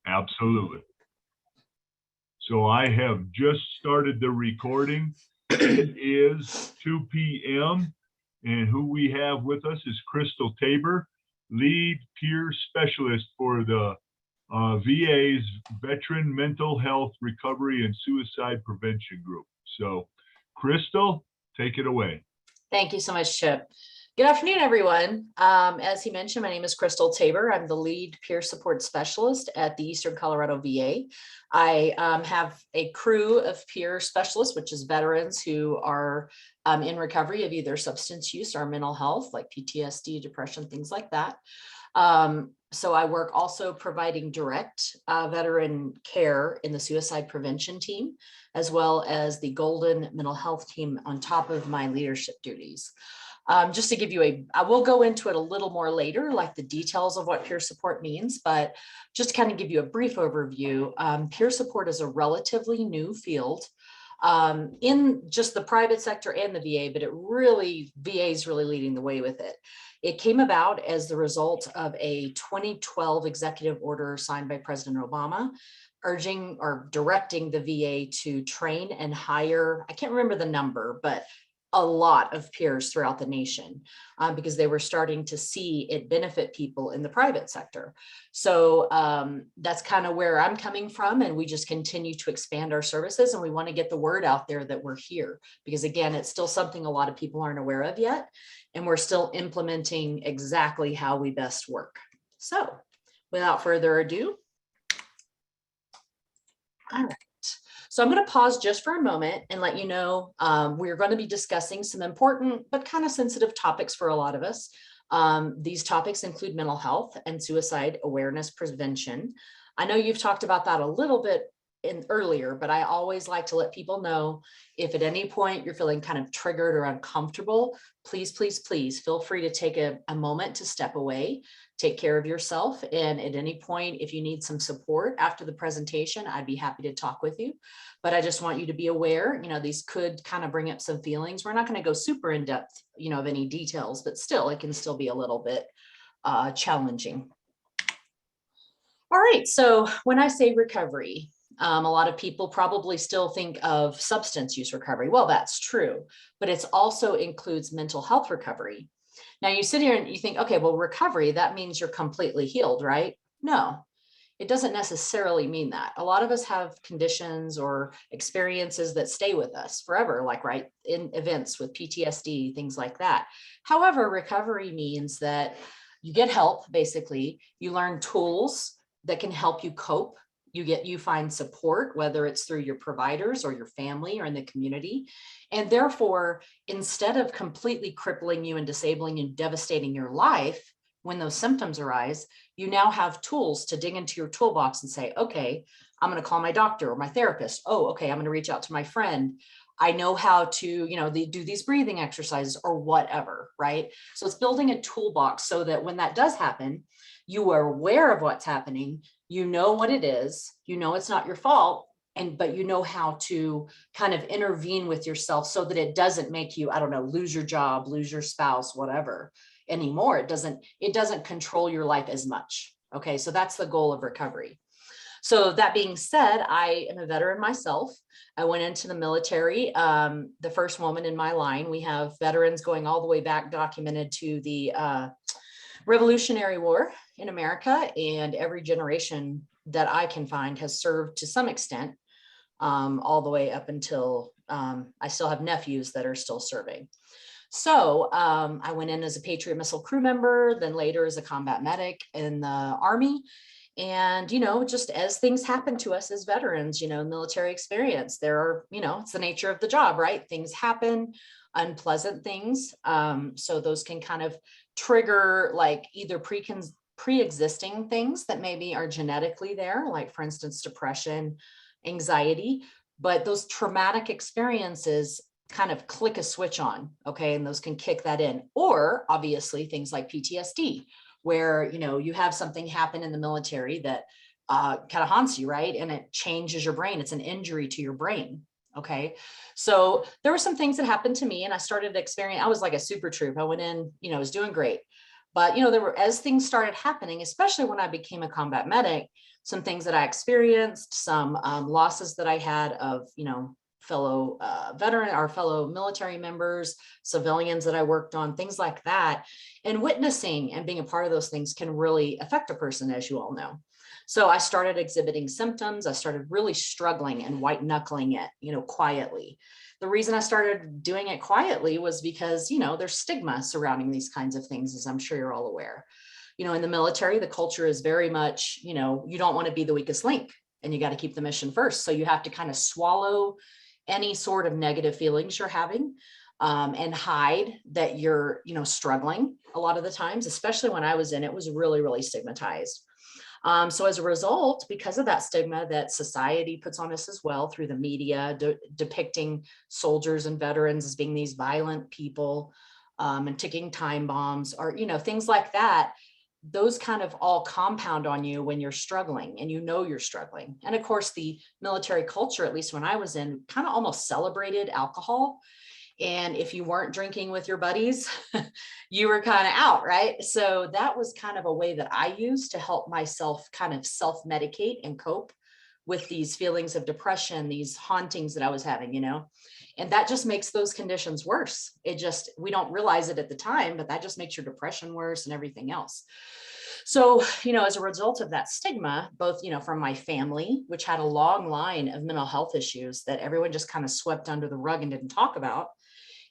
Absolutely. So I have just started the recording. It is 2 p.m. and who we have with us is Crystal Tabor, lead peer specialist for the VA's Veteran Mental Health Recovery and Suicide Prevention Group. So, Crystal, take it away. Thank you so much, Chip. Good afternoon, everyone. As he mentioned, my name is Crystal Tabor. I'm the lead peer support specialist at the Eastern Colorado VA. I have a crew of peer specialists, which is veterans who are in recovery of either substance use or mental health, like PTSD, depression, things like that. So I work also providing direct veteran care in the suicide prevention team, as well as the Golden Mental Health team on top of my leadership duties. Just to give you I will go into it a little more later, like the details of what peer support means, but just to kind of give you a brief overview, peer support is a relatively new field in just the private sector and the VA, but VA is really leading the way with it. It came about as the result of a 2012 executive order signed by President Obama, urging or directing the VA to train and hire, I can't remember the number, but a lot of peers throughout the nation because they were starting to see it benefit people in the private sector. So that's kind of where I'm coming from. And we just continue to expand our services, and we want to get the word out there that we're here because, again, it's still something a lot of people aren't aware of yet. And we're still implementing exactly how we best work. So without further ado, all right. So I'm going to pause just for a moment and let you know we're going to be discussing some important but kind of sensitive topics for a lot of us. These topics include mental health and suicide awareness prevention. I know you've talked about that a little bit earlier, but I always like to let people know if at any point you're feeling kind of triggered or uncomfortable, please, please, please feel free to take a moment to step away, take care of yourself. And at any point, if you need some support after the presentation, I'd be happy to talk with you. But I just want you to be aware, these could kind of bring up some feelings. We're not going to go super in depth, of any details, but still, it can still be a little bit challenging. All right. So when I say recovery, a lot of people probably still think of substance use recovery. Well, that's true, but it also includes mental health recovery. Now you sit here and you think, okay, well, recovery, that means you're completely healed, right? No, it doesn't necessarily mean that. A lot of us have conditions or experiences that stay with us forever, like in events with PTSD, things like that. However, recovery means that you get help, basically. You learn tools that can help you cope. You find support, whether it's through your providers or your family or in the community. And therefore, instead of completely crippling you and disabling and devastating your life, when those symptoms arise, you now have tools to dig into your toolbox and say, okay, I'm going to call my doctor or my therapist. Oh, okay, I'm going to reach out to my friend. I know how to, do these breathing exercises or whatever, right? So it's building a toolbox so that when that does happen, you are aware of what's happening. You know what it is, it's not your fault, but you know how to kind of intervene with yourself so that it doesn't make you, lose your job, lose your spouse, whatever anymore. It doesn't control your life as much. Okay, so that's the goal of recovery. So that being said, I am a veteran myself. I went into the military, the first woman in my line. We have veterans going all the way back documented to the Revolutionary War in America, and every generation that I can find has served to some extent, all the way up until I still have nephews that are still serving. So I went in as a Patriot missile crew member, then later as a combat medic in the Army. And, just as things happen to us as veterans, military experience, there are, it's the nature of the job, right? Things happen, unpleasant things. So those can kind of trigger like either pre-existing things that maybe are genetically there, like for instance, depression, anxiety, but those traumatic experiences kind of click a switch on, okay? And those can kick that in. Or obviously things like PTSD, where, you have something happen in the military that kind of haunts you, right? And it changes your brain. It's an injury to your brain. Okay. So there were some things that happened to me and I started to experience, I was like a super troop. I went in, I was doing great. But, as things started happening, especially when I became a combat medic, some things that I experienced, some losses that I had of, fellow veteran or fellow military members, civilians that I worked on, things like that. And witnessing and being a part of those things can really affect a person, as you all know. So I started exhibiting symptoms. I started really struggling and white knuckling it, quietly. The reason I started doing it quietly was because, there's stigma surrounding these kinds of things, as I'm sure you're all aware. In the military, the culture is very much, you don't want to be the weakest link, and you got to keep the mission first. So you have to kind of swallow any sort of negative feelings you're having, and hide that you're, struggling a lot of the times, especially when I was in it, was really, really stigmatized. So as a result, because of that stigma that society puts on us as well through the media, depicting soldiers and veterans as being these violent people, and ticking time bombs, or, things like that, those kind of all compound on you when you're struggling and you're struggling. And of course, the military culture, at least when I was in, kind of almost celebrated alcohol. And if you weren't drinking with your buddies, you were kind of out, right? So that was kind of a way that I used to help myself kind of self-medicate and cope with these feelings of depression, these hauntings that I was having, and that just makes those conditions worse. We don't realize it at the time, but that just makes your depression worse and everything else. So, as a result of that stigma, both, from my family, which had a long line of mental health issues that everyone just kind of swept under the rug and didn't talk about.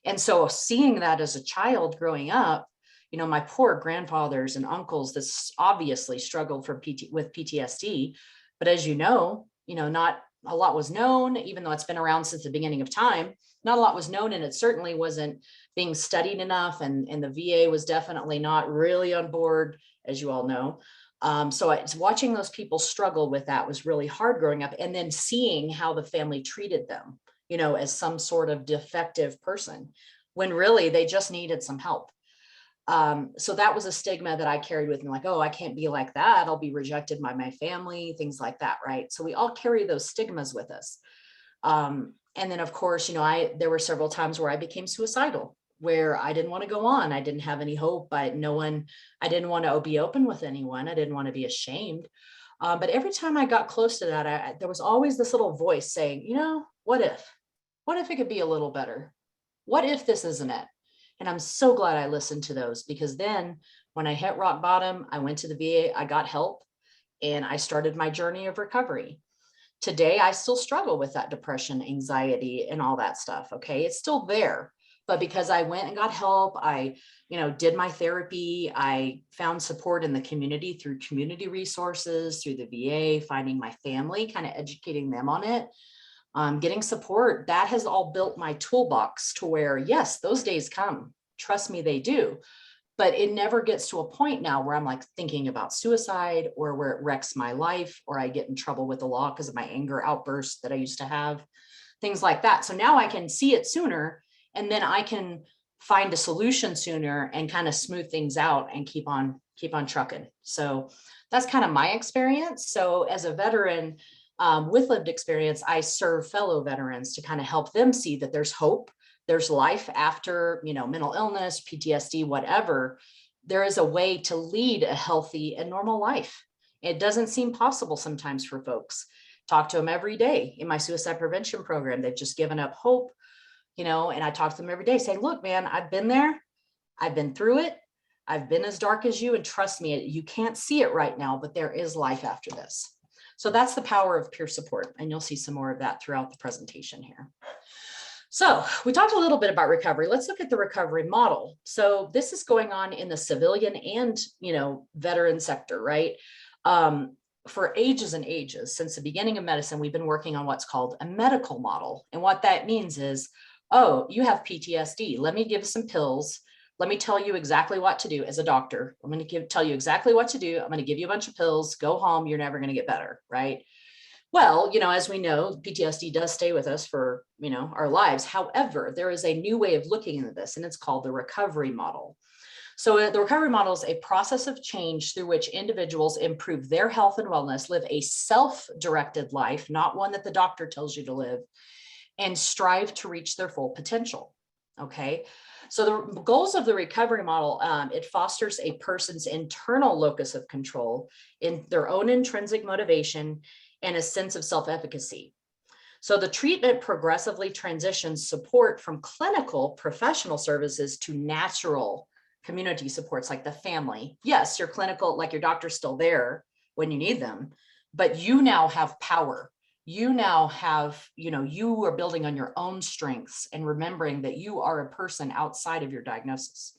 And so seeing that as a child growing up, my poor grandfathers and uncles that obviously struggled with PTSD. But as not a lot was known, even though it's been around since the beginning of time, not a lot was known, and it certainly wasn't being studied enough. And the VA was definitely not really on board, as you all know. So it's watching those people struggle with that was really hard growing up, and then seeing how the family treated them, as some sort of defective person, when really they just needed some help. So that was a stigma that I carried with me, like, oh, I can't be like that. I'll be rejected by my family, things like that, right? So we all carry those stigmas with us. And then, of course, there were several times where I became suicidal, where I didn't want to go on. I didn't have any hope. I didn't want to be open with anyone. I didn't want to be ashamed. But every time I got close to that, there was always this little voice saying, what if it could be a little better? What if this isn't it? And I'm so glad I listened to those, because then when I hit rock bottom, I went to the VA, I got help, and I started my journey of recovery. Today, I still struggle with that depression, anxiety, and all that stuff. Okay. It's still there, but because I went and got help, I, did my therapy, I found support in the community through community resources, through the VA, finding my family, kind of educating them on it. Getting support, that has all built my toolbox to where, yes, those days come. Trust me, they do. But it never gets to a point now where I'm like thinking about suicide, or where it wrecks my life, or I get in trouble with the law because of my anger outbursts that I used to have, things like that. So now I can see it sooner, and then I can find a solution sooner and kind of smooth things out and keep on trucking. So that's kind of my experience. So as a veteran, with lived experience, I serve fellow veterans to kind of help them see that there's hope, there's life after, mental illness, PTSD, whatever. There is a way to lead a healthy and normal life. It doesn't seem possible sometimes for folks. Talk to them every day in my suicide prevention program. They've just given up hope, and I talk to them every day saying, look, man, I've been there. I've been through it. I've been as dark as you, and trust me, you can't see it right now, but there is life after this. So that's the power of peer support. And you'll see some more of that throughout the presentation here. So we talked a little bit about recovery. Let's look at the recovery model. So this is going on in the civilian and, veteran sector, right? For ages and ages, since the beginning of medicine, we've been working on what's called a medical model. And what that means is, oh, you have PTSD. Let me give some pills. Let me tell you exactly what to do as a doctor. I'm going to tell you exactly what to do. I'm going to give you a bunch of pills, go home. You're never going to get better, right? Well, as we know, PTSD does stay with us for, our lives. However, there is a new way of looking into this, and it's called the recovery model. So the recovery model is a process of change through which individuals improve their health and wellness, live a self-directed life, not one that the doctor tells you to live, and strive to reach their full potential. Okay. So the goals of the recovery model, it fosters a person's internal locus of control in their own intrinsic motivation and a sense of self-efficacy. So the treatment progressively transitions support from clinical professional services to natural community supports like the family. Yes, your clinical, like your doctor's still there when you need them, but you now have power. You now have, you are building on your own strengths and remembering that you are a person outside of your diagnosis.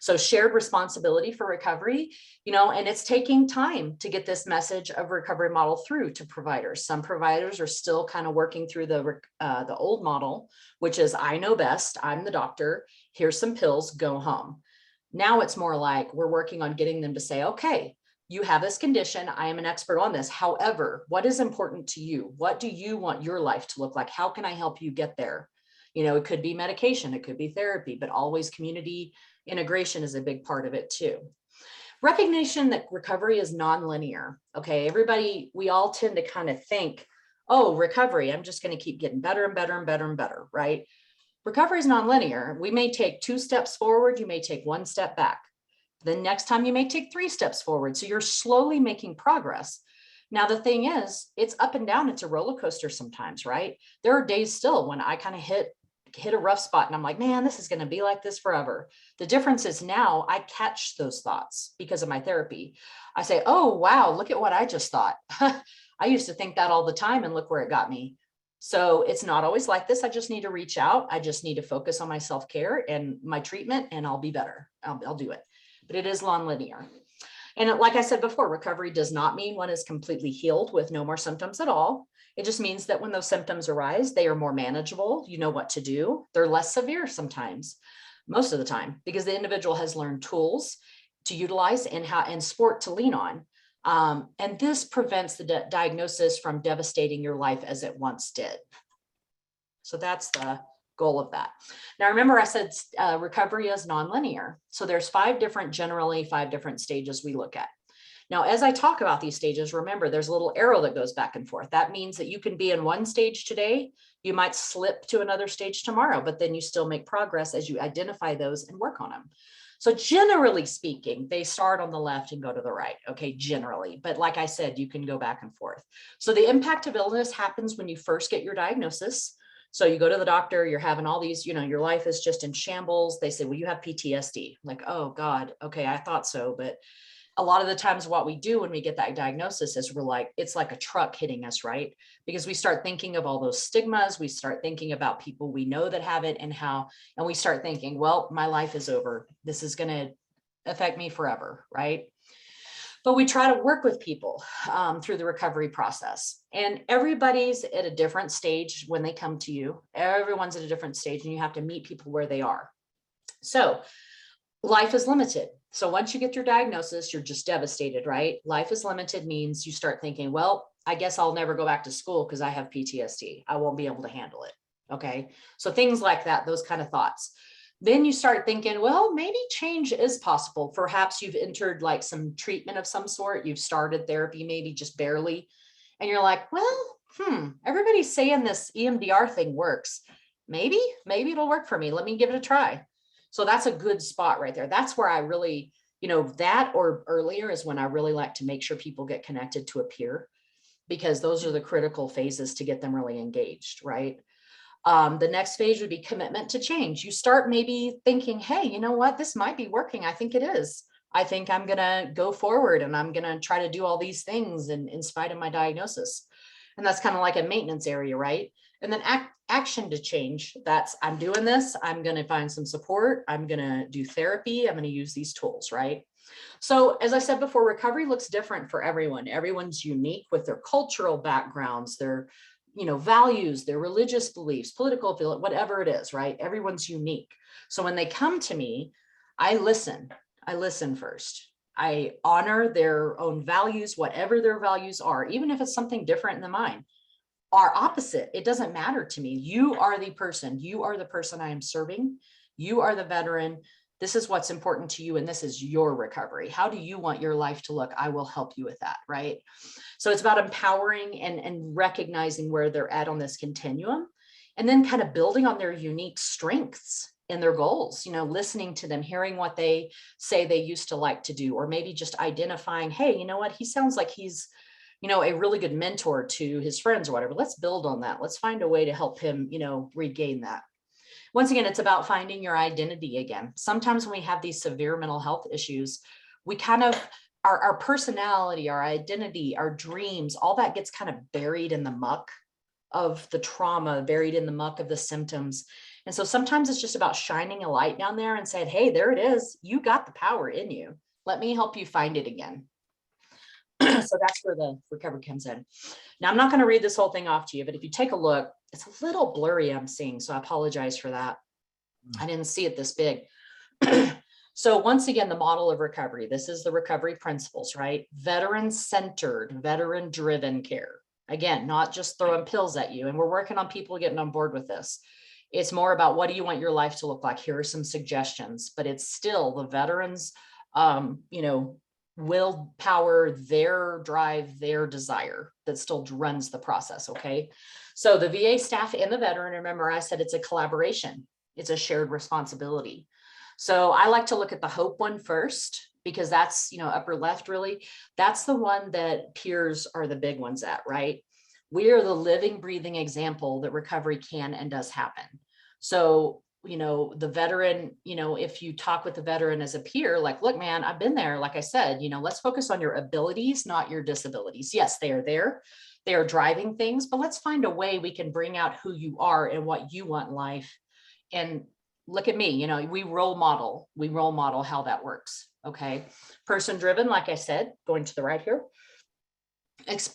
So shared responsibility for recovery, and it's taking time to get this message of recovery model through to providers. Some providers are still kind of working through the old model, which is I know best, I'm the doctor, here's some pills, go home. Now it's more like we're working on getting them to say, okay, you have this condition, I am an expert on this. However, what is important to you? What do you want your life to look like? How can I help you get there? It could be medication, it could be therapy, but always community integration is a big part of it too. Recognition that recovery is nonlinear. Okay, everybody, we all tend to kind of think, oh, recovery, I'm just going to keep getting better and better and better and better, right? Recovery is nonlinear. We may take 2 steps forward, you may take 1 step back. The next time you may take 3 steps forward. So you're slowly making progress. Now, the thing is, it's up and down. It's a roller coaster sometimes, right? There are days still when I kind of hit a rough spot and I'm like, man, this is going to be like this forever. The difference is now I catch those thoughts because of my therapy. I say, oh, wow, look at what I just thought. I used to think that all the time and look where it got me. So it's not always like this. I just need to reach out. I just need to focus on my self-care and my treatment and I'll be better. I'll do it. But it is non-linear. And like I said before, recovery does not mean one is completely healed with no more symptoms at all. It just means that when those symptoms arise, they are more manageable. You know what to do. They're less severe sometimes, most of the time, because the individual has learned tools to utilize and support to lean on. And this prevents the diagnosis from devastating your life as it once did. So that's the goal of that. Now, remember I said recovery is nonlinear. So there's generally five different stages we look at. Now, as I talk about these stages, remember there's a little arrow that goes back and forth. That means that you can be in one stage today, you might slip to another stage tomorrow, but then you still make progress as you identify those and work on them. So generally speaking, they start on the left and go to the right, okay, generally. But like I said, you can go back and forth. So the impact of illness happens when you first get your diagnosis. So you go to the doctor, you're having all these, your life is just in shambles. They say, well, you have PTSD. Like, oh God, okay, I thought so. But a lot of the times what we do when we get that diagnosis is it's like a truck hitting us, right? Because we start thinking of all those stigmas. We start thinking about people we know that have it and we start thinking, well, my life is over. This is going to affect me forever, right? But we try to work with people through the recovery process. And everybody's at a different stage when they come to you. Everyone's at a different stage and you have to meet people where they are. So life is limited. So once you get your diagnosis, you're just devastated, right? Life is limited means you start thinking, well, I guess I'll never go back to school because I have PTSD. I won't be able to handle it. Okay. So things like that, those kind of thoughts. Then you start thinking, well, maybe change is possible. Perhaps you've entered like some treatment of some sort. You've started therapy, maybe just barely. And you're like, well, everybody's saying this EMDR thing works. Maybe it'll work for me. Let me give it a try. So that's a good spot right there. That's where I really, that or earlier is when I really like to make sure people get connected to a peer, because those are the critical phases to get them really engaged, right? The next phase would be commitment to change. You start maybe thinking, hey, you know what? This might be working. I think it is. I think I'm going to go forward and I'm going to try to do all these things in spite of my diagnosis. And that's kind of like a maintenance area, right? And then action to change. That's, I'm doing this. I'm going to find some support. I'm going to do therapy. I'm going to use these tools, right? So as I said before, recovery looks different for everyone. Everyone's unique with their cultural backgrounds, their values, their religious beliefs, political, whatever it is, right? Everyone's unique. So when they come to me, I listen first. I honor their own values, whatever their values are, even if it's something different than mine. Are opposite. It doesn't matter to me. You are the person. You are the person I am serving. You are the veteran. This is what's important to you. And this is your recovery. How do you want your life to look? I will help you with that. Right. So it's about empowering and recognizing where they're at on this continuum, and then kind of building on their unique strengths in their goals, listening to them, hearing what they say they used to like to do, or maybe just identifying, hey, you know what, he sounds like he's, a really good mentor to his friends or whatever. Let's build on that. Let's find a way to help him, regain that. Once again, it's about finding your identity again. Sometimes when we have these severe mental health issues, we kind of, our personality, our identity, our dreams, all that gets kind of buried in the muck of the trauma, buried in the muck of the symptoms. And so sometimes it's just about shining a light down there and saying, hey, there it is. You got the power in you. Let me help you find it again. So that's where the recovery comes in. Now, I'm not going to read this whole thing off to you, but if you take a look, it's a little blurry, I'm seeing, so I apologize for that. I didn't see it this big. So once again, the model of recovery, this is the recovery principles, right? Veteran-centered, veteran-driven care. Again, not just throwing pills at you. And we're working on people getting on board with this. It's more about, what do you want your life to look like? Here are some suggestions, but it's still the veterans, willpower, their drive, their desire that still runs the process. Okay. So the VA staff and the veteran, remember I said it's a collaboration. It's a shared responsibility. So I like to look at the hope one first, because that's, upper left, really, that's the one that peers are the big ones at, right? We are the living, breathing example that recovery can and does happen. So the veteran, if you talk with the veteran as a peer, like, look, man, I've been there. Like I said, let's focus on your abilities, not your disabilities. Yes, they are there. They are driving things, but let's find a way we can bring out who you are and what you want in life. And look at me, we role model how that works. Okay. Person driven, like I said, going to the right here,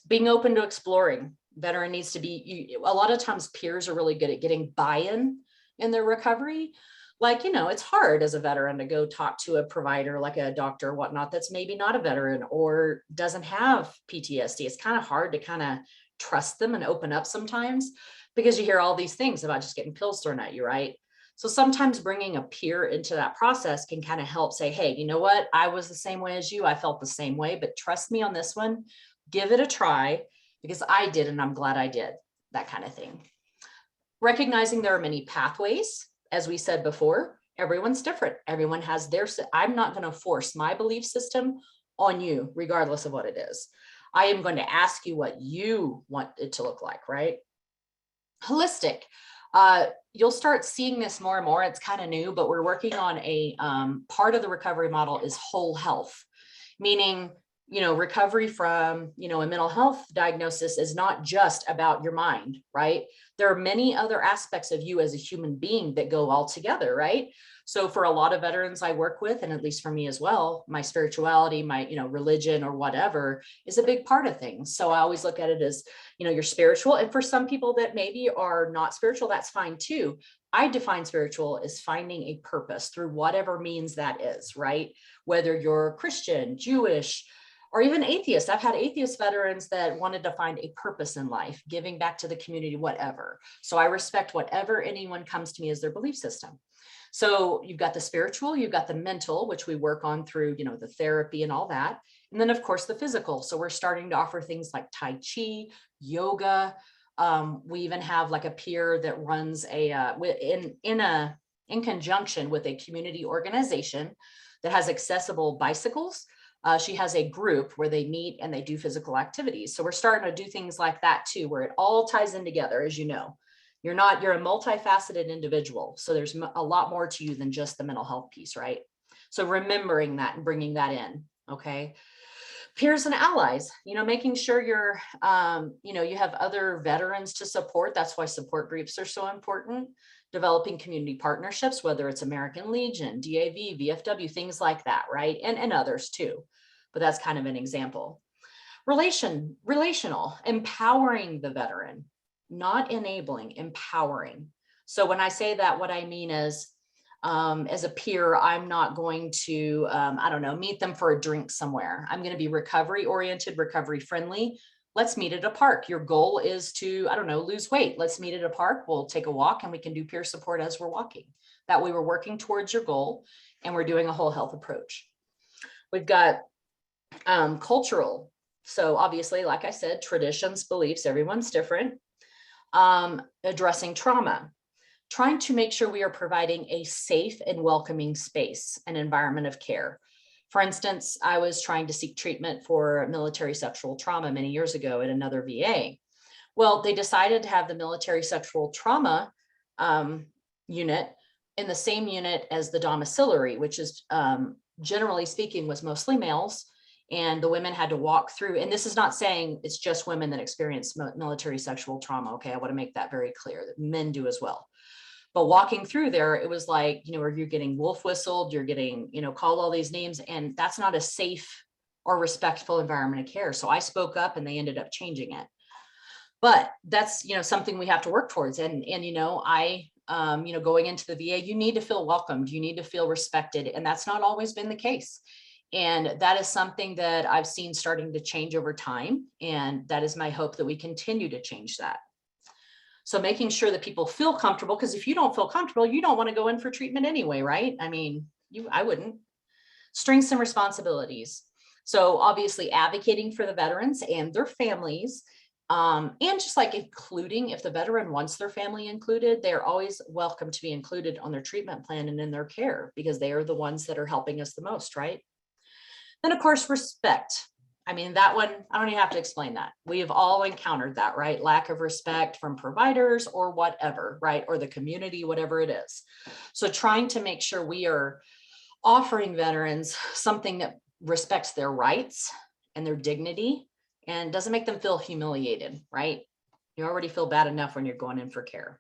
being open to exploring. Veteran needs to be, a lot of times peers are really good at getting buy-in in their recovery. Like, it's hard as a veteran to go talk to a provider, like a doctor or whatnot, that's maybe not a veteran or doesn't have PTSD. It's kind of hard to kind of trust them and open up sometimes, because you hear all these things about just getting pills thrown at you, right? So sometimes bringing a peer into that process can kind of help say, hey, you know what? I was the same way as you. I felt the same way, but trust me on this one. Give it a try, because I did, and I'm glad I did, that kind of thing. Recognizing there are many pathways. As we said before, everyone's different. Everyone has their, I'm not going to force my belief system on you, regardless of what it is. I am going to ask you what you want it to look like, right? Holistic. You'll start seeing this more and more. It's kind of new, but we're working on a part of the recovery model is whole health, meaning, recovery from, a mental health diagnosis is not just about your mind, right? There are many other aspects of you as a human being that go all together, right? So for a lot of veterans I work with, and at least for me as well, my spirituality, my, religion or whatever is a big part of things. So I always look at it as, you're spiritual. And for some people that maybe are not spiritual, that's fine too. I define spiritual as finding a purpose through whatever means that is, right? Whether you're Christian, Jewish, or even atheists. I've had atheist veterans that wanted to find a purpose in life, giving back to the community, whatever. So I respect whatever anyone comes to me as their belief system. So you've got the spiritual, you've got the mental, which we work on through, the therapy and all that. And then of course the physical. So we're starting to offer things like Tai Chi, yoga. We even have like a peer that runs in conjunction with a community organization that has accessible bicycles. She has a group where they meet and they do physical activities. So we're starting to do things like that too, where it all ties in together. As you know, you're a multifaceted individual. So there's a lot more to you than just the mental health piece, right? So remembering that and bringing that in. Okay. Peers and allies, making sure you're, you have other veterans to support. That's why support groups are so important. Developing community partnerships, whether it's American Legion, DAV, VFW, things like that, right? And others too, but that's kind of an example. Relational, empowering the veteran, not enabling, empowering. So when I say that, what I mean is, as a peer, I'm not going to, meet them for a drink somewhere. I'm going to be recovery oriented, recovery friendly. Let's meet at a park. Your goal is to, lose weight. Let's meet at a park. We'll take a walk and we can do peer support as we're walking. That way we're working towards your goal and we're doing a whole health approach. We've got cultural. So obviously, like I said, traditions, beliefs, everyone's different. Addressing trauma. trying to make sure we are providing a safe and welcoming space and environment of care. For instance, I was trying to seek treatment for military sexual trauma many years ago at another VA. Well, they decided to have the military sexual trauma unit in the same unit as the domiciliary, which is generally speaking was mostly males. And the women had to walk through, and this is not saying it's just women that experience military sexual trauma. Okay, I want to make that very clear that men do as well. But walking through there, it was like, you're getting wolf whistled, you're getting, called all these names, and that's not a safe or respectful environment of care. So I spoke up and they ended up changing it. But that's, something we have to work towards. And going into the VA, you need to feel welcomed, you need to feel respected. And that's not always been the case. And that is something that I've seen starting to change over time. And that is my hope that we continue to change that. So making sure that people feel comfortable, because if you don't feel comfortable, you don't want to go in for treatment anyway, right? I mean, I wouldn't. Strengths and responsibilities. So obviously advocating for the veterans and their families, and just like including, if the veteran wants their family included, they're always welcome to be included on their treatment plan and in their care, because they are the ones that are helping us the most, right? Then of course, respect. I mean, that one, I don't even have to explain that. We have all encountered that, right? Lack of respect from providers or whatever, right? Or the community, whatever it is. So trying to make sure we are offering veterans something that respects their rights and their dignity and doesn't make them feel humiliated, right? You already feel bad enough when you're going in for care.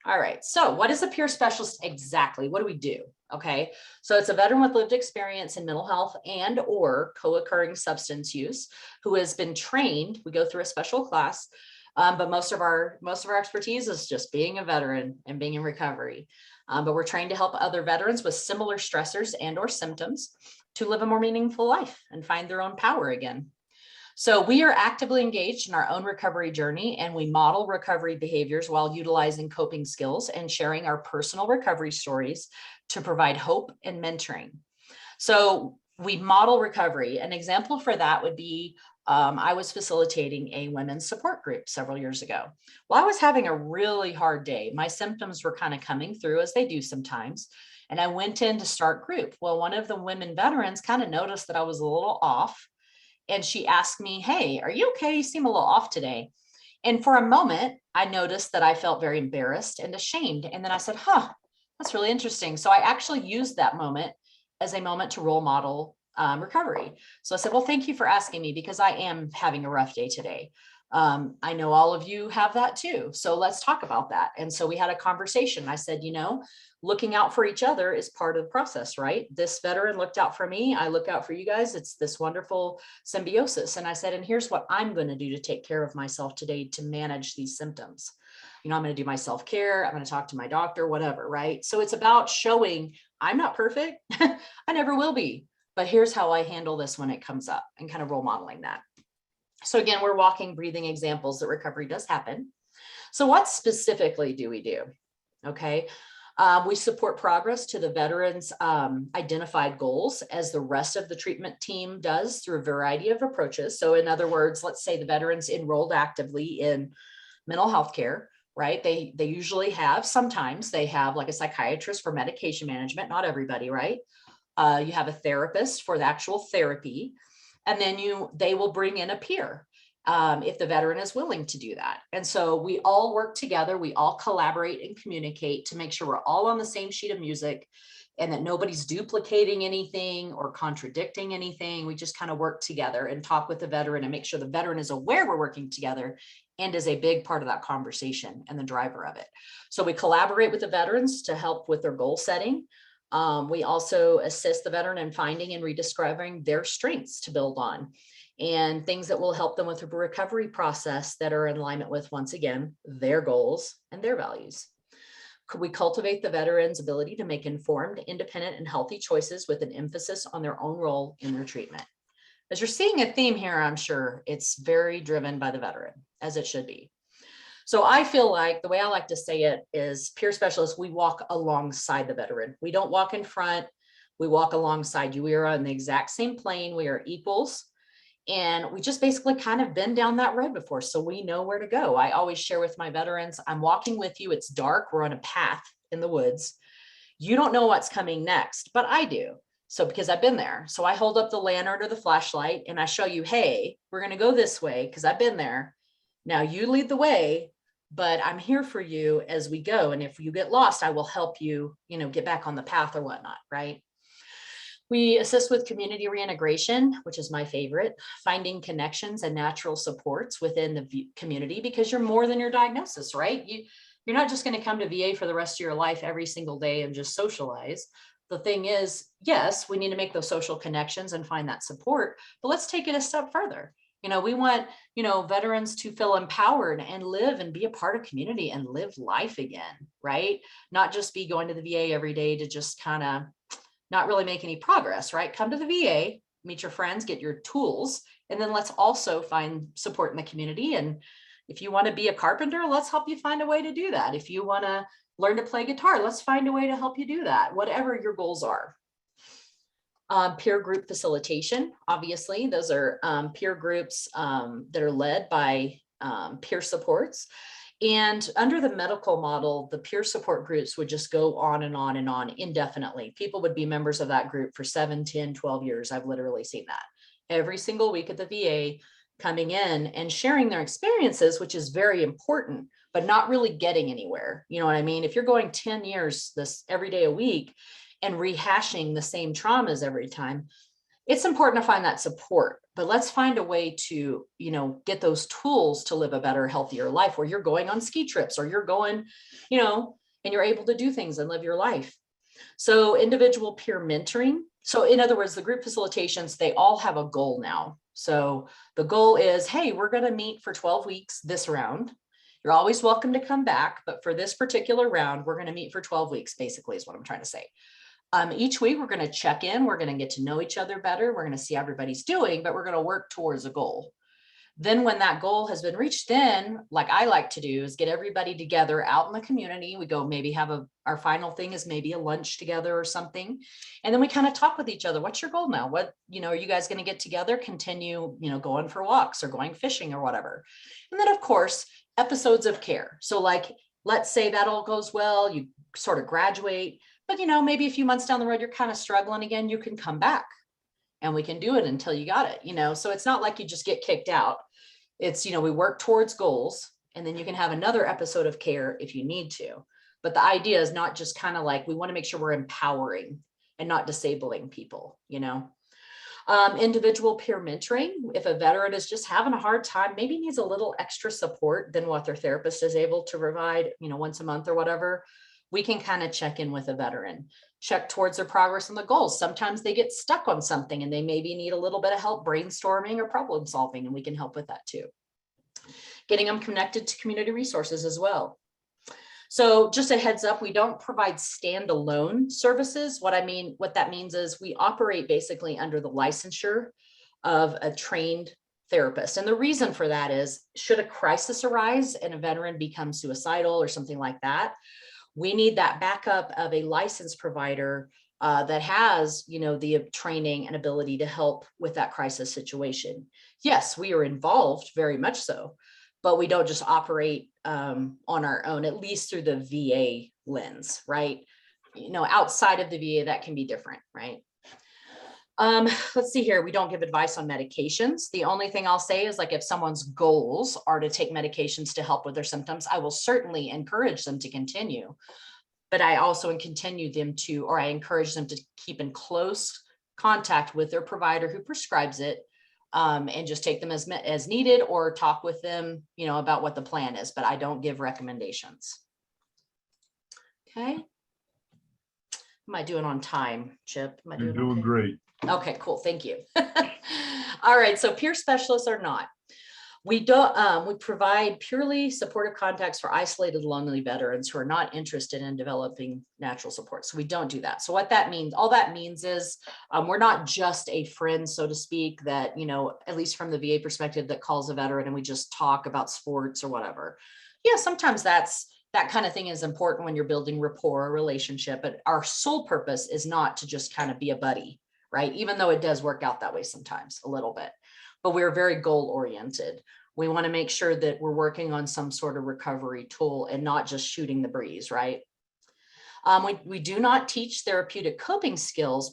All right, so what is a peer specialist exactly? What do we do? Okay, so it's a veteran with lived experience in mental health and or co-occurring substance use who has been trained. We go through a special class, but most of our expertise is just being a veteran and being in recovery. But we're trained to help other veterans with similar stressors and or symptoms to live a more meaningful life and find their own power again. So we are actively engaged in our own recovery journey, and we model recovery behaviors while utilizing coping skills and sharing our personal recovery stories to provide hope and mentoring. So we model recovery. An example for that would be, I was facilitating a women's support group several years ago. Well, I was having a really hard day. My symptoms were kind of coming through, as they do sometimes. And I went in to start group. Well, one of the women veterans kind of noticed that I was a little off. And she asked me, "Hey, are you okay? You seem a little off today." And for a moment, I noticed that I felt very embarrassed and ashamed. And then I said, that's really interesting. So I actually used that moment as a moment to role model recovery. So I said, well, thank you for asking me, because I am having a rough day today. I know all of you have that too. So let's talk about that. And so we had a conversation. I said, looking out for each other is part of the process, right? This veteran looked out for me. I look out for you guys. It's this wonderful symbiosis. And I said, and here's what I'm going to do to take care of myself today to manage these symptoms. I'm going to do my self-care. I'm going to talk to my doctor, whatever, right? So it's about showing I'm not perfect. I never will be, but here's how I handle this when it comes up, and kind of role modeling that. So again, we're walking, breathing examples that recovery does happen. So what specifically do we do? Okay. We support progress to the veterans' identified goals, as the rest of the treatment team does, through a variety of approaches. So in other words, let's say the veterans enrolled actively in mental health care, right? They usually have, sometimes they have like a psychiatrist for medication management, not everybody, right? You have a therapist for the actual therapy, and then they will bring in a peer. If the veteran is willing to do that. And so we all work together, we all collaborate and communicate to make sure we're all on the same sheet of music, and that nobody's duplicating anything or contradicting anything. We just kind of work together and talk with the veteran and make sure the veteran is aware we're working together and is a big part of that conversation and the driver of it. So we collaborate with the veterans to help with their goal setting. We also assist the veteran in finding and rediscovering their strengths to build on, and things that will help them with a recovery process that are in alignment with, once again, their goals and their values. Could we cultivate the veteran's ability to make informed, independent, and healthy choices with an emphasis on their own role in their treatment? As you're seeing a theme here, I'm sure it's very driven by the veteran, as it should be. So I feel like the way I like to say it is, peer specialists, we walk alongside the veteran. We don't walk in front, we walk alongside you. We are on the exact same plane. We are equals. And we just basically kind of been down that road before, so we know where to go. I always share with my veterans, I'm walking with you. It's dark. We're on a path in the woods. You don't know what's coming next, but I do. So because I've been there. So I hold up the lantern or the flashlight and I show you, hey, we're going to go this way because I've been there. Now you lead the way, but I'm here for you as we go. And if you get lost, I will help you, get back on the path or whatnot, right? We assist with community reintegration, which is my favorite, finding connections and natural supports within the community, because you're more than your diagnosis, right? You're not just going to come to VA for the rest of your life every single day and just socialize. The thing is, yes, we need to make those social connections and find that support, but let's take it a step further. We want, veterans to feel empowered and live and be a part of community and live life again, right? Not just be going to the VA every day to just kind of not really make any progress, right? Come to the VA, meet your friends, get your tools, and then let's also find support in the community. And if you want to be a carpenter, let's help you find a way to do that. If you want to learn to play guitar, let's find a way to help you do that, whatever your goals are. Peer group facilitation, obviously, those are peer groups that are led by peer supports. And under the medical model, the peer support groups would just go on and on and on indefinitely. People would be members of that group for 7, 10, 12 years. I've literally seen that every single week at the VA, coming in and sharing their experiences, which is very important, but not really getting anywhere. You know what I mean? If you're going 10 years, this every day a week and rehashing the same traumas every time, it's important to find that support, but let's find a way to, get those tools to live a better, healthier life where you're going on ski trips or you're going, and you're able to do things and live your life. So individual peer mentoring. So in other words, the group facilitations, they all have a goal now. So the goal is, hey, we're going to meet for 12 weeks this round. You're always welcome to come back, but for this particular round, we're going to meet for 12 weeks, basically is what I'm trying to say. Each week, we're going to check in. We're going to get to know each other better. We're going to see how everybody's doing, but we're going to work towards a goal. Then when that goal has been reached, then like I like to do is get everybody together out in the community. We go maybe have our final thing is maybe a lunch together or something. And then we kind of talk with each other. What's your goal now? What, are you guys going to get together, continue, going for walks or going fishing or whatever. And then of course, episodes of care. So like, let's say that all goes well, you sort of graduate, but maybe a few months down the road, you're kind of struggling again, you can come back and we can do it until you got it, so it's not like you just get kicked out. It's, we work towards goals and then you can have another episode of care if you need to. But the idea is not just kind of like, we want to make sure we're empowering and not disabling people, individual peer mentoring. If a veteran is just having a hard time, maybe needs a little extra support than what their therapist is able to provide, once a month or whatever, we can kind of check in with a veteran, check towards their progress and the goals. Sometimes they get stuck on something and they maybe need a little bit of help brainstorming or problem solving, and we can help with that too. Getting them connected to community resources as well. So just a heads up, we don't provide standalone services. What that means is we operate basically under the licensure of a trained therapist. And the reason for that is, should a crisis arise and a veteran becomes suicidal or something like that, we need that backup of a licensed provider that has, the training and ability to help with that crisis situation. Yes, we are involved, very much so, but we don't just operate on our own, at least through the VA lens, right? Outside of the VA, that can be different, right? Let's see here. We don't give advice on medications. The only thing I'll say is, like, if someone's goals are to take medications to help with their symptoms, I will certainly encourage them to continue. But I also encourage them to keep in close contact with their provider who prescribes it, and just take them as needed or talk with them, about what the plan is, but I don't give recommendations. Okay. Am I doing on time, Chip? You're doing great. Okay, cool. Thank you. All right. So peer specialists are not. We provide purely supportive contacts for isolated, lonely veterans who are not interested in developing natural support. So we don't do that. So what that means, all that means is we're not just a friend, so to speak, that, at least from the VA perspective, that calls a veteran and we just talk about sports or whatever. Yeah, sometimes that kind of thing is important when you're building rapport or relationship, but our sole purpose is not to just kind of be a buddy, right? Even though it does work out that way sometimes a little bit. but we're very goal oriented. We want to make sure that we're working on some sort of recovery tool and not just shooting the breeze, right? We do not teach therapeutic coping skills,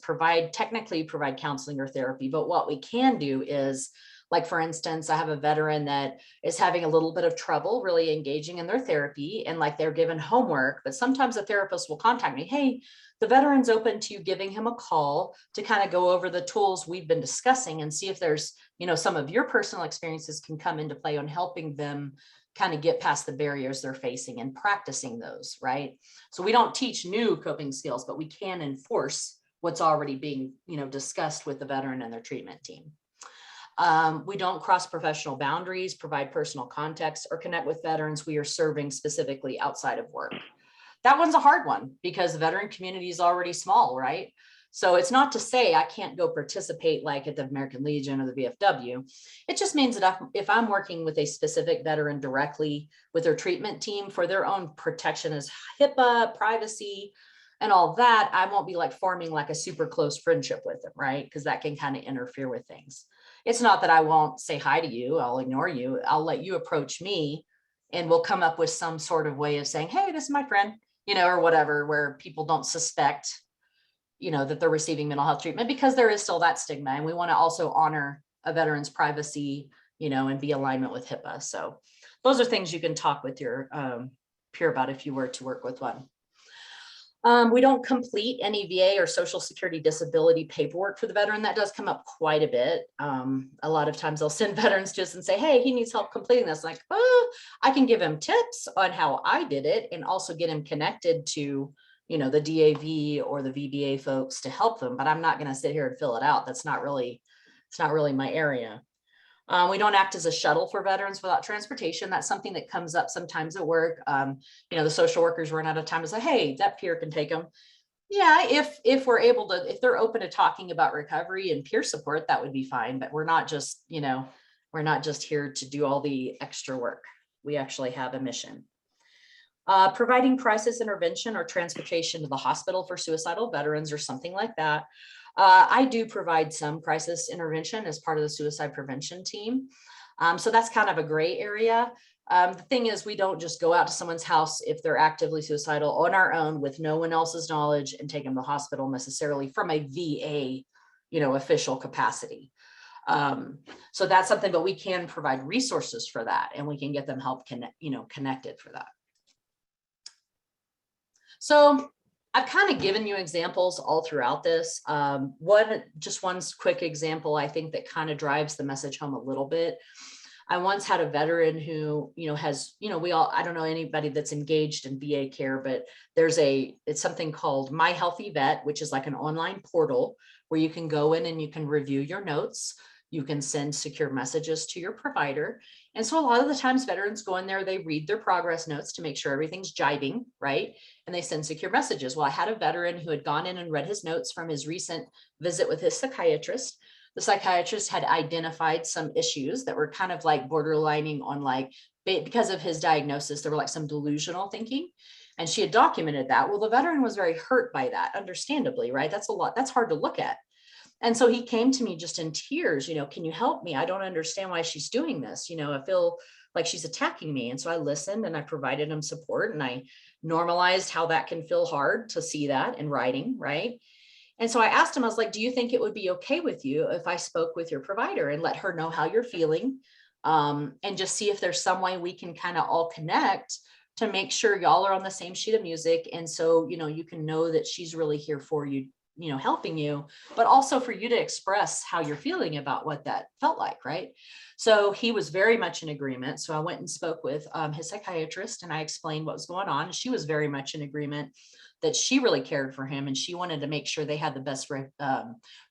technically provide counseling or therapy, but what we can do is, like, for instance, I have a veteran that is having a little bit of trouble really engaging in their therapy, and like they're given homework, but sometimes a therapist will contact me, hey, the veteran's open to you giving him a call to kind of go over the tools we've been discussing and see if there's, some of your personal experiences can come into play on helping them kind of get past the barriers they're facing and practicing those, right? So we don't teach new coping skills, but we can enforce what's already being, discussed with the veteran and their treatment team. We don't cross professional boundaries, provide personal context, or connect with veterans we are serving specifically outside of work. That one's a hard one because the veteran community is already small, right? So it's not to say I can't go participate like at the American Legion or the VFW. It just means that if I'm working with a specific veteran directly with their treatment team for their own protection as HIPAA, privacy, and all that, I won't be like forming like a super close friendship with them, right? Because that can kind of interfere with things. It's not that I won't say hi to you, I'll ignore you, I'll let you approach me and we'll come up with some sort of way of saying, hey, this is my friend, or whatever, where people don't suspect, that they're receiving mental health treatment, because there is still that stigma. And we want to also honor a veteran's privacy, and be alignment with HIPAA. So those are things you can talk with your peer about if you were to work with one. We don't complete any VA or Social Security disability paperwork for the veteran. That does come up quite a bit. A lot of times they'll send veterans to us and say, hey, he needs help completing this. Like, oh, I can give him tips on how I did it and also get him connected to, the DAV or the VBA folks to help them, but I'm not going to sit here and fill it out. It's not really my area. We don't act as a shuttle for veterans without transportation. That's something that comes up sometimes at work. The social workers run out of time to say, hey, that peer can take them. Yeah, if we're able to, if they're open to talking about recovery and peer support, that would be fine. But we're not just, we're not just here to do all the extra work. We actually have a mission. Providing crisis intervention or transportation to the hospital for suicidal veterans or something like that. I do provide some crisis intervention as part of the suicide prevention team. So that's kind of a gray area. The thing is, we don't just go out to someone's house if they're actively suicidal on our own with no one else's knowledge and take them to the hospital necessarily from a VA, official capacity. So that's something, but we can provide resources for that and we can get them help connected for that. So I've kind of given you examples all throughout this. Just one quick example, I think that kind of drives the message home a little bit. I once had a veteran who, has, I don't know anybody that's engaged in VA care, but it's something called My Healthy Vet, which is like an online portal where you can go in and you can review your notes. You can send secure messages to your provider. And so a lot of the times veterans go in there, they read their progress notes to make sure everything's jiving, right? And they send secure messages. Well, I had a veteran who had gone in and read his notes from his recent visit with his psychiatrist. The psychiatrist had identified some issues that were kind of like borderlining on because of his diagnosis, there were like some delusional thinking. And she had documented that. Well, the veteran was very hurt by that, understandably, right? That's a lot. That's hard to look at. And so he came to me just in tears, can you help me? I don't understand why she's doing this. I feel like she's attacking me. And so I listened and I provided him support and I normalized how that can feel hard to see that in writing, right? And so I asked him, I was like, do you think it would be okay with you if I spoke with your provider and let her know how you're feeling and just see if there's some way we can kind of all connect to make sure y'all are on the same sheet of music. And so, you can know that she's really here for you, helping you, but also for you to express how you're feeling about what that felt like, right? So he was very much in agreement. So I went and spoke with his psychiatrist and I explained what was going on. And she was very much in agreement that she really cared for him and she wanted to make sure they had the best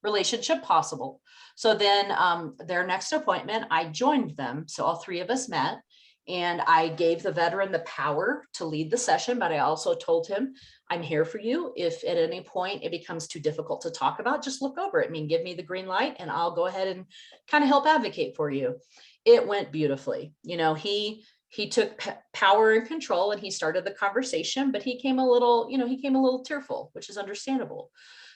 relationship possible. So then their next appointment, I joined them. So all three of us met. And I gave the veteran the power to lead the session, but I also told him, I'm here for you. If at any point it becomes too difficult to talk about, just look over it. Give me the green light and I'll go ahead and kind of help advocate for you. It went beautifully. He took power and control and he started the conversation, but he came a little tearful, which is understandable.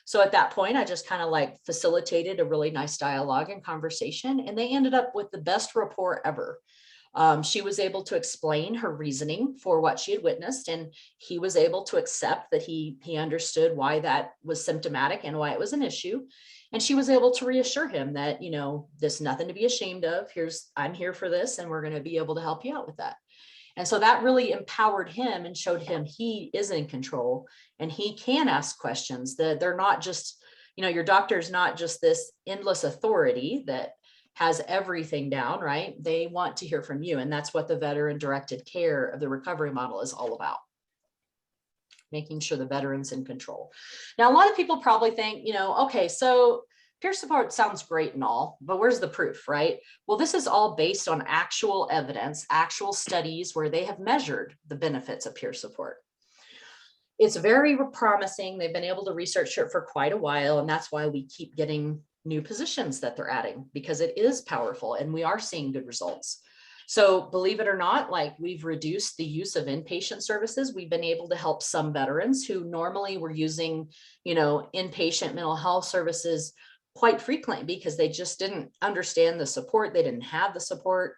So at that point, I just kind of like facilitated a really nice dialogue and conversation, and they ended up with the best rapport ever. She was able to explain her reasoning for what she had witnessed, and he was able to accept that he understood why that was symptomatic and why it was an issue. And she was able to reassure him that, you know, there's nothing to be ashamed of. I'm here for this, and we're going to be able to help you out with that. And so that really empowered him and showed him he is in control and he can ask questions, that they're not just, you know, your doctor is not just this endless authority that has everything down, right? They want to hear from you. And that's what the veteran directed care of the recovery model is all about. Making sure the veteran's in control. Now, a lot of people probably think, you know, okay, so peer support sounds great and all, but where's the proof, right? Well, this is all based on actual evidence, actual studies where they have measured the benefits of peer support. It's very promising. They've been able to research it for quite a while, and that's why we keep getting new positions that they're adding, because it is powerful and we are seeing good results. So believe it or not, like, we've reduced the use of inpatient services. We've been able to help some veterans who normally were using, you know, inpatient mental health services quite frequently because they just didn't understand the support. They didn't have the support.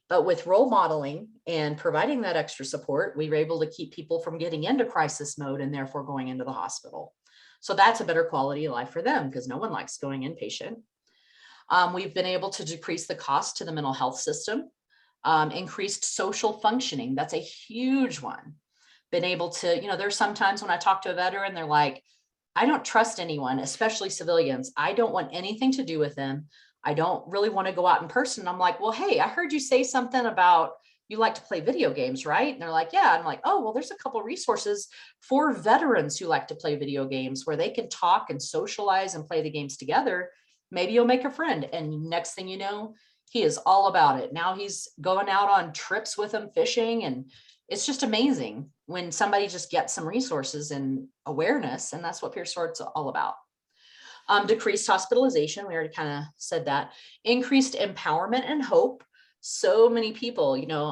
But with role modeling and providing that extra support, we were able to keep people from getting into crisis mode and therefore going into the hospital. So that's a better quality of life for them, because no one likes going inpatient. We've been able to decrease the cost to the mental health system, increased social functioning. That's a huge one. Been able to, you know, there's sometimes when I talk to a veteran, they're like, I don't trust anyone, especially civilians. I don't want anything to do with them. I don't really want to go out in person. I'm like, well, hey, I heard you say something about you like to play video games, right? And they're like, yeah. I'm like, oh, well, there's a couple of resources for veterans who like to play video games where they can talk and socialize and play the games together. Maybe you'll make a friend. And next thing you know, he is all about it. Now he's going out on trips with them, fishing. And it's just amazing when somebody just gets some resources and awareness. And that's what peer support's all about. Decreased hospitalization. We already kind of said that. Increased empowerment and hope. So many people, you know,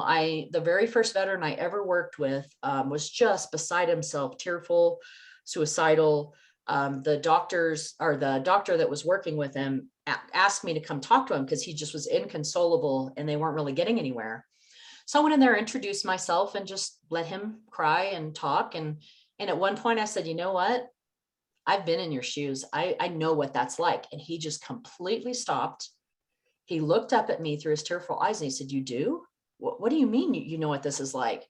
the very first veteran I ever worked with was just beside himself, tearful, suicidal. The doctor that was working with him asked me to come talk to him because he just was inconsolable and they weren't really getting anywhere. So I went in there, introduced myself, and just let him cry and talk. And at one point I said, you know what? I've been in your shoes. I know what that's like. And he just completely stopped. He looked up at me through his tearful eyes and he said, you do? What do you mean you know what this is like?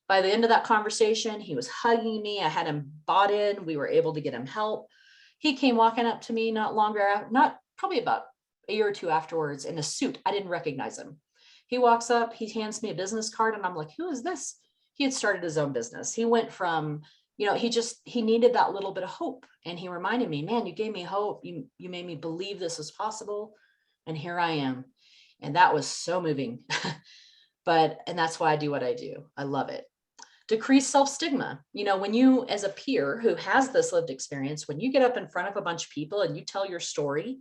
By the end of that conversation, he was hugging me. I had him bought in. We were able to get him help. He came walking up to me probably about a year or two afterwards in a suit. I didn't recognize him. He walks up, he hands me a business card, and I'm like, who is this? He had started his own business. He went from, you know, he needed that little bit of hope. And he reminded me, man, you gave me hope. You made me believe this was possible. And here I am. And that was so moving. And that's why I do what I do. I love it. Decrease self-stigma. You know, when you, as a peer who has this lived experience, when you get up in front of a bunch of people and you tell your story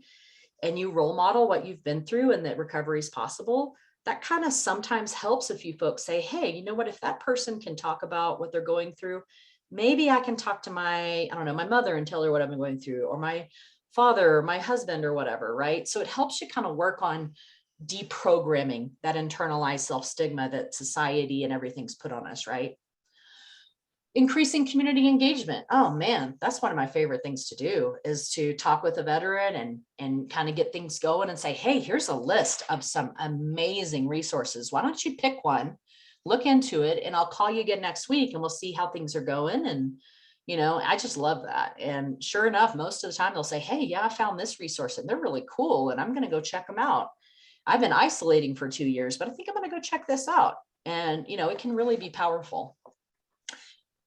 and you role model what you've been through and that recovery is possible, that kind of sometimes helps if you folks say, hey, you know what, if that person can talk about what they're going through, maybe I can talk to my mother and tell her what I've been going through, or my father, or my husband, or whatever, right? So it helps you kind of work on deprogramming that internalized self-stigma that society and everything's put on us, right? Increasing community engagement. Oh man, that's one of my favorite things to do, is to talk with a veteran and kind of get things going and say, hey, here's a list of some amazing resources. Why don't you pick one, look into it, and I'll call you again next week and we'll see how things are going. And, you know, I just love that. And sure enough, most of the time they'll say, hey, yeah, I found this resource and they're really cool, and I'm going to go check them out. I've been isolating for 2 years, but I think I'm going to go check this out. And, you know, it can really be powerful.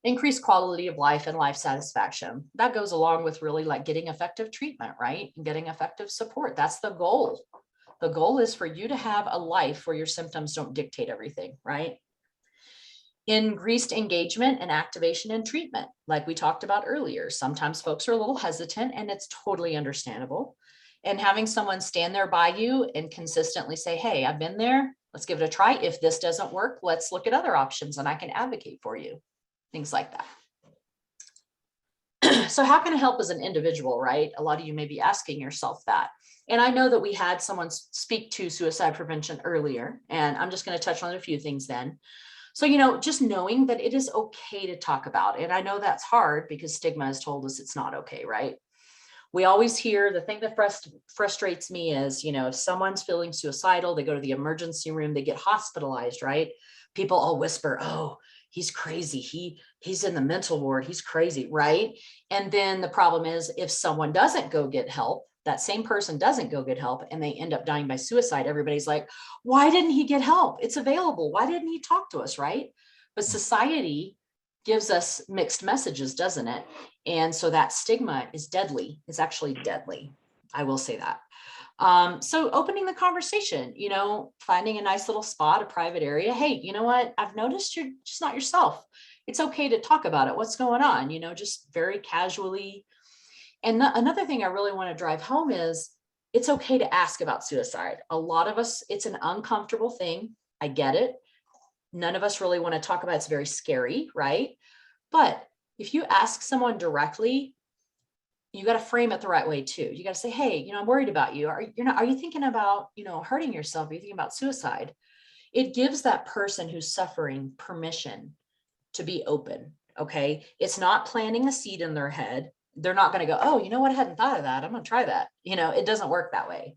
Increased quality of life and life satisfaction. That goes along with really like getting effective treatment, right? And getting effective support. That's the goal. The goal is for you to have a life where your symptoms don't dictate everything, right? Increased engagement and activation in treatment. Like we talked about earlier, sometimes folks are a little hesitant, and it's totally understandable. And having someone stand there by you and consistently say, hey, I've been there, let's give it a try. If this doesn't work, let's look at other options and I can advocate for you. Things like that. So how can I help as an individual, right? A lot of you may be asking yourself that. And I know that we had someone speak to suicide prevention earlier, and I'm just going to touch on a few things then. So, just knowing that it is okay to talk about. And I know that's hard because stigma has told us it's not okay, right? We always hear the thing that frustrates me is, if someone's feeling suicidal, they go to the emergency room, they get hospitalized, right? People all whisper, oh, he's crazy. He's in the mental ward. He's crazy, right? And then the problem is if someone doesn't go get help, that same person doesn't go get help and they end up dying by suicide, everybody's like, why didn't he get help? It's available. Why didn't he talk to us, right? But society gives us mixed messages, doesn't it? And so that stigma is deadly. It's actually deadly. I will say that. So opening the conversation, finding a nice little spot, a private area. Hey, you know what? I've noticed you're just not yourself. It's okay to talk about it. What's going on? Just very casually. And another thing I really want to drive home is it's okay to ask about suicide. A lot of us, it's an uncomfortable thing. I get it. None of us really want to talk about it. It's very scary, right? But if you ask someone directly, you got to frame it the right way too. You got to say, hey, I'm worried about you. Are you thinking about, hurting yourself? Are you thinking about suicide? It gives that person who's suffering permission to be open. Okay. It's not planting a seed in their head. They're not going to go, oh, you know what? I hadn't thought of that. I'm going to try that. It doesn't work that way.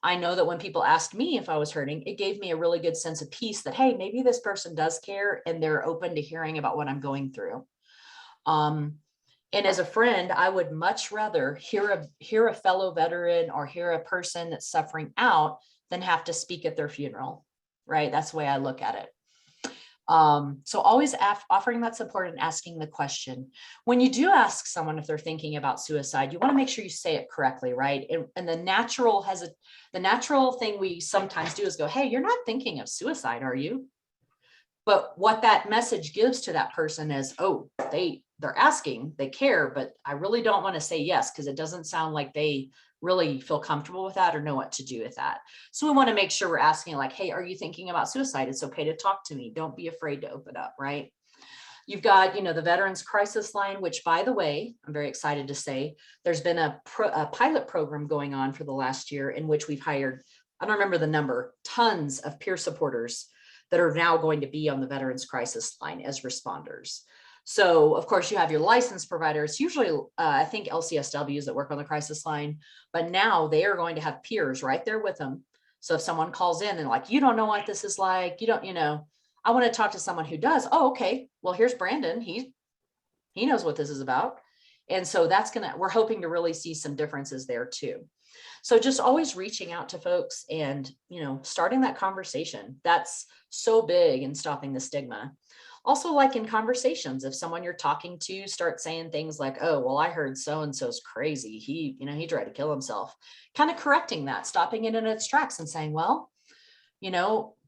I know that when people asked me if I was hurting, it gave me a really good sense of peace that, hey, maybe this person does care and they're open to hearing about what I'm going through. And as a friend, I would much rather hear a fellow veteran or hear a person that's suffering out than have to speak at their funeral, right? That's the way I look at it. So always offering that support and asking the question. When you do ask someone if they're thinking about suicide, you want to make sure you say it correctly, right? And the natural thing we sometimes do is go, hey, you're not thinking of suicide, are you? But what that message gives to that person is, oh, they're asking, they care, but I really don't want to say yes because it doesn't sound like they really feel comfortable with that or know what to do with that. So we want to make sure we're asking like, hey, are you thinking about suicide? It's okay to talk to me. Don't be afraid to open up, right? You've got, the Veterans Crisis Line, which, by the way, I'm very excited to say there's been a pilot program going on for the last year in which we've hired, I don't remember the number, tons of peer supporters that are now going to be on the Veterans Crisis Line as responders. So, of course, you have your licensed providers, usually, I think LCSWs that work on the crisis line, but now they are going to have peers right there with them. So if someone calls in and like, you don't know what this is like, I want to talk to someone who does. Oh, okay. Well, here's Brandon. He knows what this is about. And so we're hoping to really see some differences there too. So just always reaching out to folks and, starting that conversation. That's so big in stopping the stigma. Also, like in conversations, if someone you're talking to starts saying things like, oh, well, I heard so-and-so's crazy. He tried to kill himself, kind of correcting that, stopping it in its tracks and saying, well,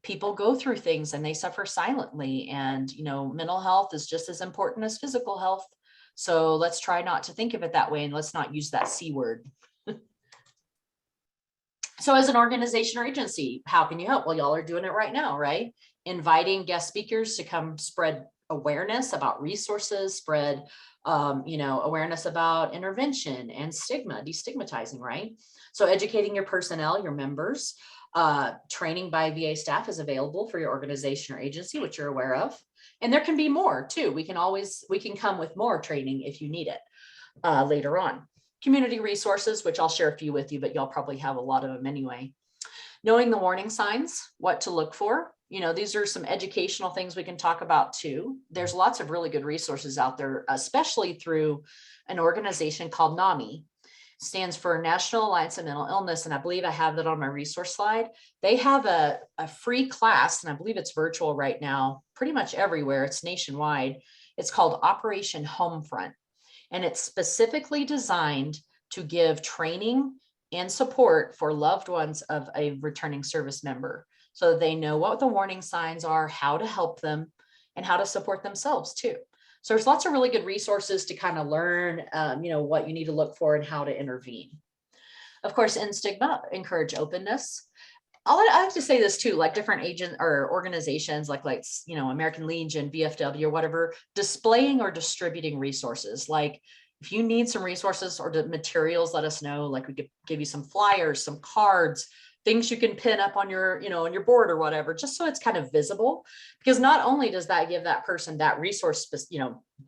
people go through things and they suffer silently. And, mental health is just as important as physical health. So let's try not to think of it that way. And let's not use that C word. So as an organization or agency, how can you help? Well, y'all are doing it right now, right? Inviting guest speakers to come spread awareness about resources, spread, awareness about intervention and stigma, destigmatizing, right? So educating your personnel, your members, training by VA staff is available for your organization or agency, which you're aware of. And there can be more too. We can come with more training if you need it later on. Community resources, which I'll share a few with you, but y'all probably have a lot of them anyway. Knowing the warning signs, what to look for. These are some educational things we can talk about too. There's lots of really good resources out there, especially through an organization called NAMI. It stands for National Alliance of Mental Illness. And I believe I have that on my resource slide. They have a free class, and I believe it's virtual right now, pretty much everywhere. It's nationwide. It's called Operation Homefront. And it's specifically designed to give training and support for loved ones of a returning service member so that they know what the warning signs are, how to help them, and how to support themselves too. So there's lots of really good resources to kind of learn, what you need to look for and how to intervene. Of course, in stigma, encourage openness. I have to say this too, like different agent or organizations like, American Legion, VFW or whatever, displaying or distributing resources. Like if you need some resources or materials, let us know. Like we could give you some flyers, some cards, things you can pin up on your, on your board or whatever, just so it's kind of visible. Because not only does that give that person that resource,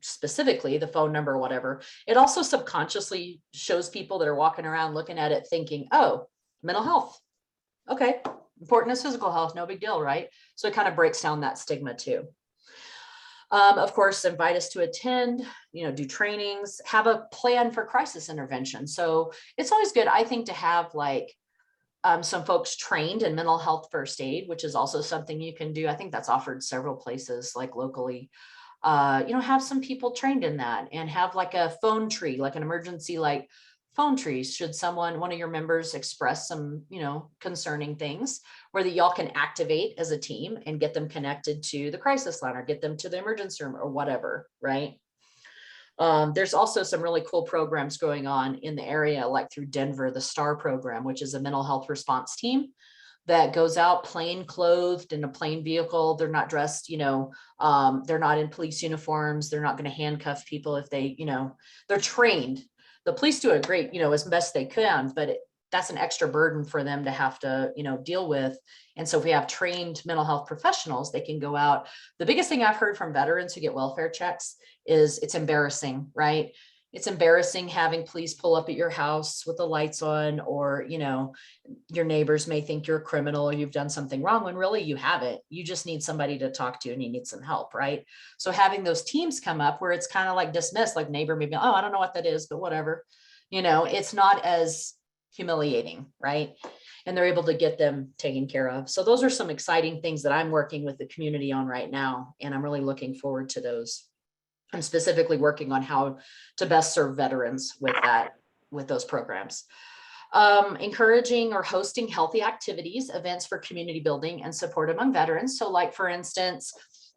specifically the phone number or whatever, it also subconsciously shows people that are walking around looking at it thinking, oh, mental health. Okay, important as physical health, no big deal, right? So it kind of breaks down that stigma too. Of course, invite us to attend, do trainings, have a plan for crisis intervention. So it's always good, I think, to have some folks trained in mental health first aid, which is also something you can do. I think that's offered several places like locally. Have some people trained in that and have like a phone tree, like an emergency, phone trees should one of your members express some, concerning things where that y'all can activate as a team and get them connected to the crisis line or get them to the emergency room or whatever, right? There's also some really cool programs going on in the area, like through Denver, the STAR program, which is a mental health response team that goes out plain clothed in a plain vehicle. They're not dressed, they're not in police uniforms. They're not going to handcuff people if they, they're trained. The police do it great, as best they can, but that's an extra burden for them to have to, deal with. And so if we have trained mental health professionals, they can go out. The biggest thing I've heard from veterans who get welfare checks is it's embarrassing, right? It's embarrassing having police pull up at your house with the lights on, or, your neighbors may think you're a criminal or you've done something wrong when really you haven't. You just need somebody to talk to and you need some help, right? So having those teams come up where it's kind of like dismissed, like neighbor maybe, oh, I don't know what that is, but whatever, it's not as humiliating, right? And they're able to get them taken care of. So those are some exciting things that I'm working with the community on right now. And I'm really looking forward to those. I'm specifically working on how to best serve veterans with those programs. Encouraging or hosting healthy activities, events for community building and support among veterans. So like, for instance,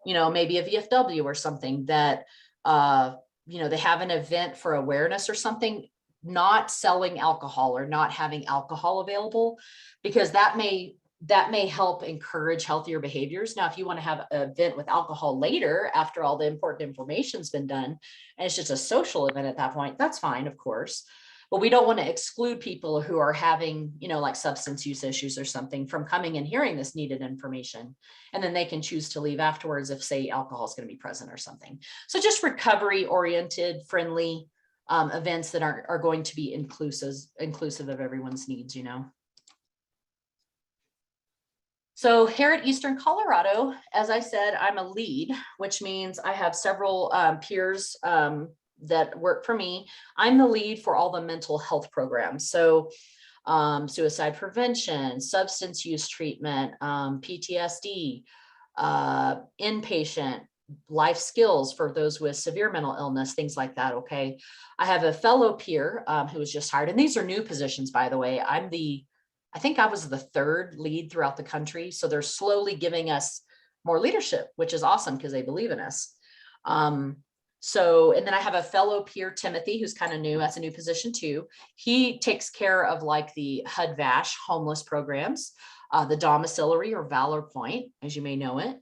maybe a VFW or something that, they have an event for awareness or something, not selling alcohol or not having alcohol available, because that may help encourage healthier behaviors. Now, if you want to have an event with alcohol later, after all the important information's been done, and it's just a social event at that point, that's fine, of course. But we don't want to exclude people who are having, like substance use issues or something from coming and hearing this needed information. And then they can choose to leave afterwards if, say, alcohol is going to be present or something. So just recovery oriented, friendly events that are going to be inclusive of everyone's needs, So here at Eastern Colorado, as I said, I'm a lead, which means I have several peers that work for me. I'm the lead for all the mental health programs. So suicide prevention, substance use treatment, PTSD, inpatient, life skills for those with severe mental illness, things like that. Okay. I have a fellow peer who was just hired, and these are new positions, by the way. I think I was the third lead throughout the country. So they're slowly giving us more leadership, which is awesome because they believe in us. And then I have a fellow peer, Timothy, who's kind of new. That's a new position too. He takes care of like the HUD-VASH homeless programs, the domiciliary or Valor Point, as you may know it.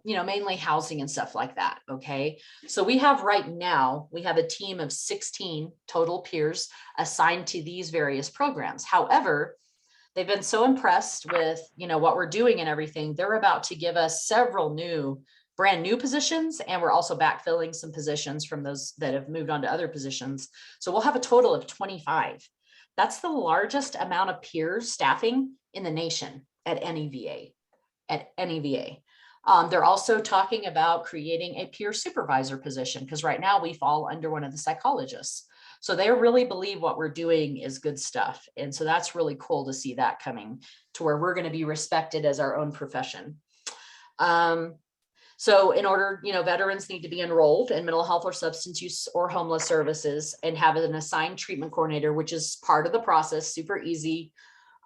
Mainly housing and stuff like that. Okay. So we have a team of 16 total peers assigned to these various programs. However, they've been so impressed with, what we're doing and everything. They're about to give us several brand new positions. And we're also backfilling some positions from those that have moved on to other positions. So we'll have a total of 25. That's the largest amount of peers staffing in the nation at any VA. They're also talking about creating a peer supervisor position, because right now we fall under one of the psychologists. So they really believe what we're doing is good stuff. And so that's really cool to see that coming to where we're going to be respected as our own profession. So in order, veterans need to be enrolled in mental health or substance use or homeless services and have an assigned treatment coordinator, which is part of the process, super easy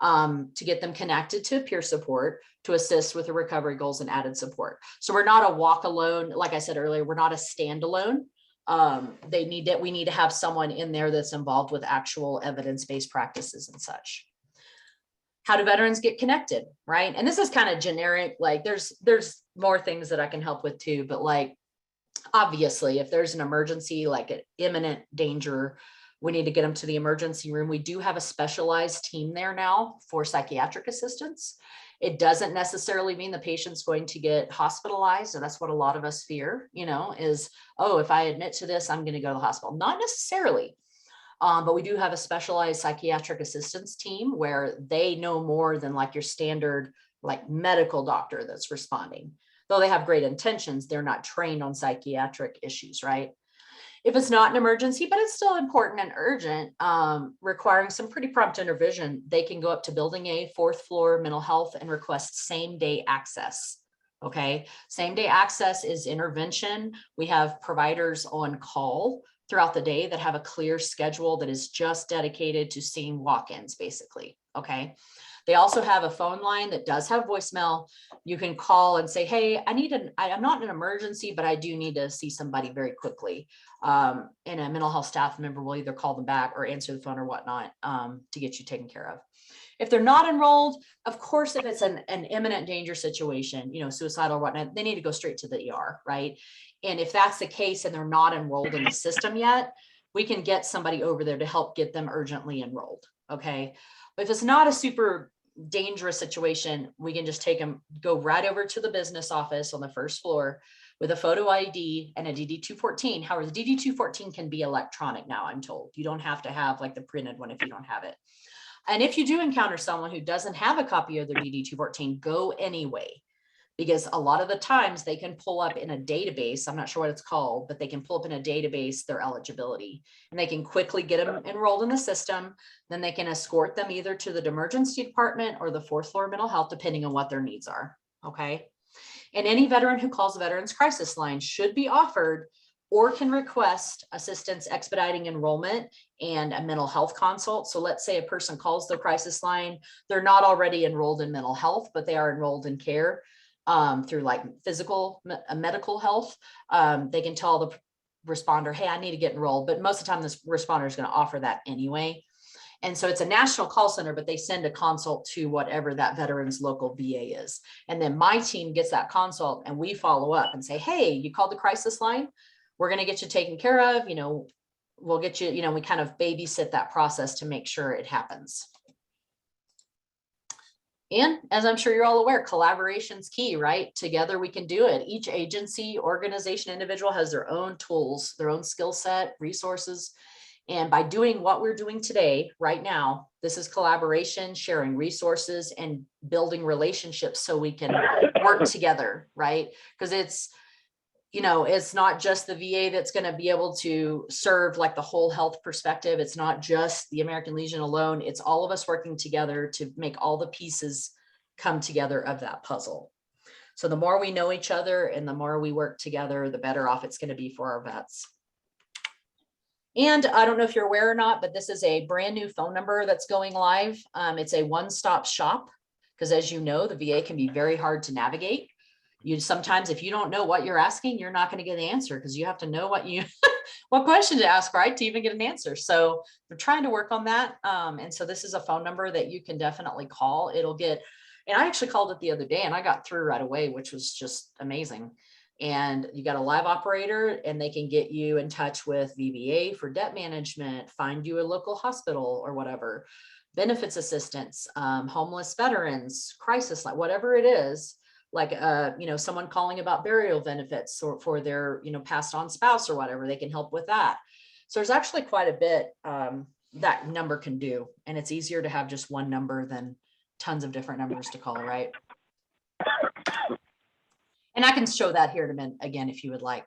to get them connected to peer support to assist with the recovery goals and added support. So we're not a walk alone. Like I said earlier, we're not a standalone. We need to have someone in there that's involved with actual evidence-based practices and such. How do veterans get connected, right? And this is kind of generic, like there's more things that I can help with too, but like, obviously, if there's an emergency, like an imminent danger, we need to get them to the emergency room. We do have a specialized team there now for psychiatric assistance. It doesn't necessarily mean the patient's going to get hospitalized. And that's what a lot of us fear, you know, is, oh, if I admit to this, I'm going to go to the hospital. Not necessarily. But we do have a specialized psychiatric assistance team where they know more than like your standard like medical doctor that's responding. Though they have great intentions, they're not trained on psychiatric issues, right? If it's not an emergency, but it's still important and urgent, requiring some pretty prompt intervention, they can go up to Building A, 4th floor mental health and request same day access. Okay, same day access is intervention. We have providers on call throughout the day that have a clear schedule that is just dedicated to seeing walk-ins, basically. Okay. They also have a phone line that does have voicemail. You can call and say, hey, I'm not in an emergency, but I do need to see somebody very quickly. And a mental health staff member will either call them back or answer the phone or whatnot to get you taken care of. If they're not enrolled, of course, if it's an imminent danger situation, you know, suicidal or whatnot, they need to go straight to the ER, right? And if that's the case and they're not enrolled in the system yet, we can get somebody over there to help get them urgently enrolled, okay? But if it's not a super dangerous situation, we can just take them, go right over to the business office on the 1st floor with a photo ID and a DD-214. However, the DD-214 can be electronic now, I'm told. You don't have to have like the printed one if you don't have it. And if you do encounter someone who doesn't have a copy of their DD-214, go anyway, because a lot of the times they can pull up in a database. I'm not sure what it's called, but they can pull up in a database their eligibility and they can quickly get them enrolled in the system. Then they can escort them either to the emergency department or the 4th floor mental health, depending on what their needs are. Okay. And any veteran who calls the Veterans Crisis Line should be offered or can request assistance expediting enrollment and a mental health consult. So let's say a person calls the crisis line, they're not already enrolled in mental health, but they are enrolled in care through like medical health. They can tell the responder, hey, I need to get enrolled, but most of the time this responder is going to offer that anyway. And so it's a national call center, but they send a consult to whatever that veteran's local VA is. And then my team gets that consult and we follow up and say, hey, you called the crisis line. We're going to get you taken care of. You know, we'll get you, you know, we kind of babysit that process to make sure it happens. And as I'm sure you're all aware, collaboration's key, right? Together we can do it. Each agency, organization, individual has their own tools, their own skill set, resources. And by doing what we're doing today, right now, this is collaboration, sharing resources and building relationships so we can work together, right? Because it's, you know, it's not just the VA that's going to be able to serve like the whole health perspective. It's not just the American Legion alone. It's all of us working together to make all the pieces come together of that puzzle. So the more we know each other and the more we work together, the better off it's going to be for our vets. And I don't know if you're aware or not, but this is a brand new phone number that's going live. It's a one-stop shop because, as you know, the VA can be very hard to navigate. You sometimes, if you don't know what you're asking, you're not going to get an answer because you have to know what you, what question to ask, right, to even get an answer. So we're trying to work on that. And so this is a phone number that you can definitely call. It'll get, and I actually called it the other day and I got through right away, which was just amazing. And you got a live operator and they can get you in touch with VBA for debt management, find you a local hospital or whatever, benefits assistance, homeless veterans, crisis, like whatever it is. Like, you know, someone calling about burial benefits or for their, you know, passed on spouse or whatever, they can help with that. So there's actually quite a bit that number can do. And it's easier to have just one number than tons of different numbers to call, right? And I can show that here in a minute again, if you would like.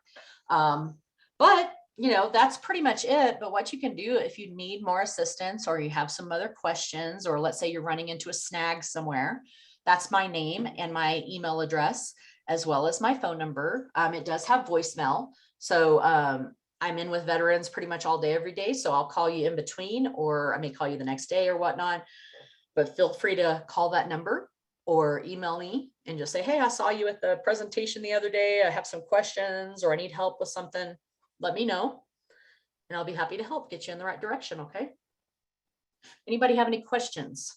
But, you know, that's pretty much it. But what you can do if you need more assistance or you have some other questions, or let's say you're running into a snag somewhere, that's my name and my email address, as well as my phone number. It does have voicemail. So I'm in with veterans pretty much all day, every day. So I'll call you in between, or I may call you the next day or whatnot, but feel free to call that number or email me and just say, hey, I saw you at the presentation the other day. I have some questions or I need help with something. Let me know and I'll be happy to help get you in the right direction. Okay. Anybody have any questions?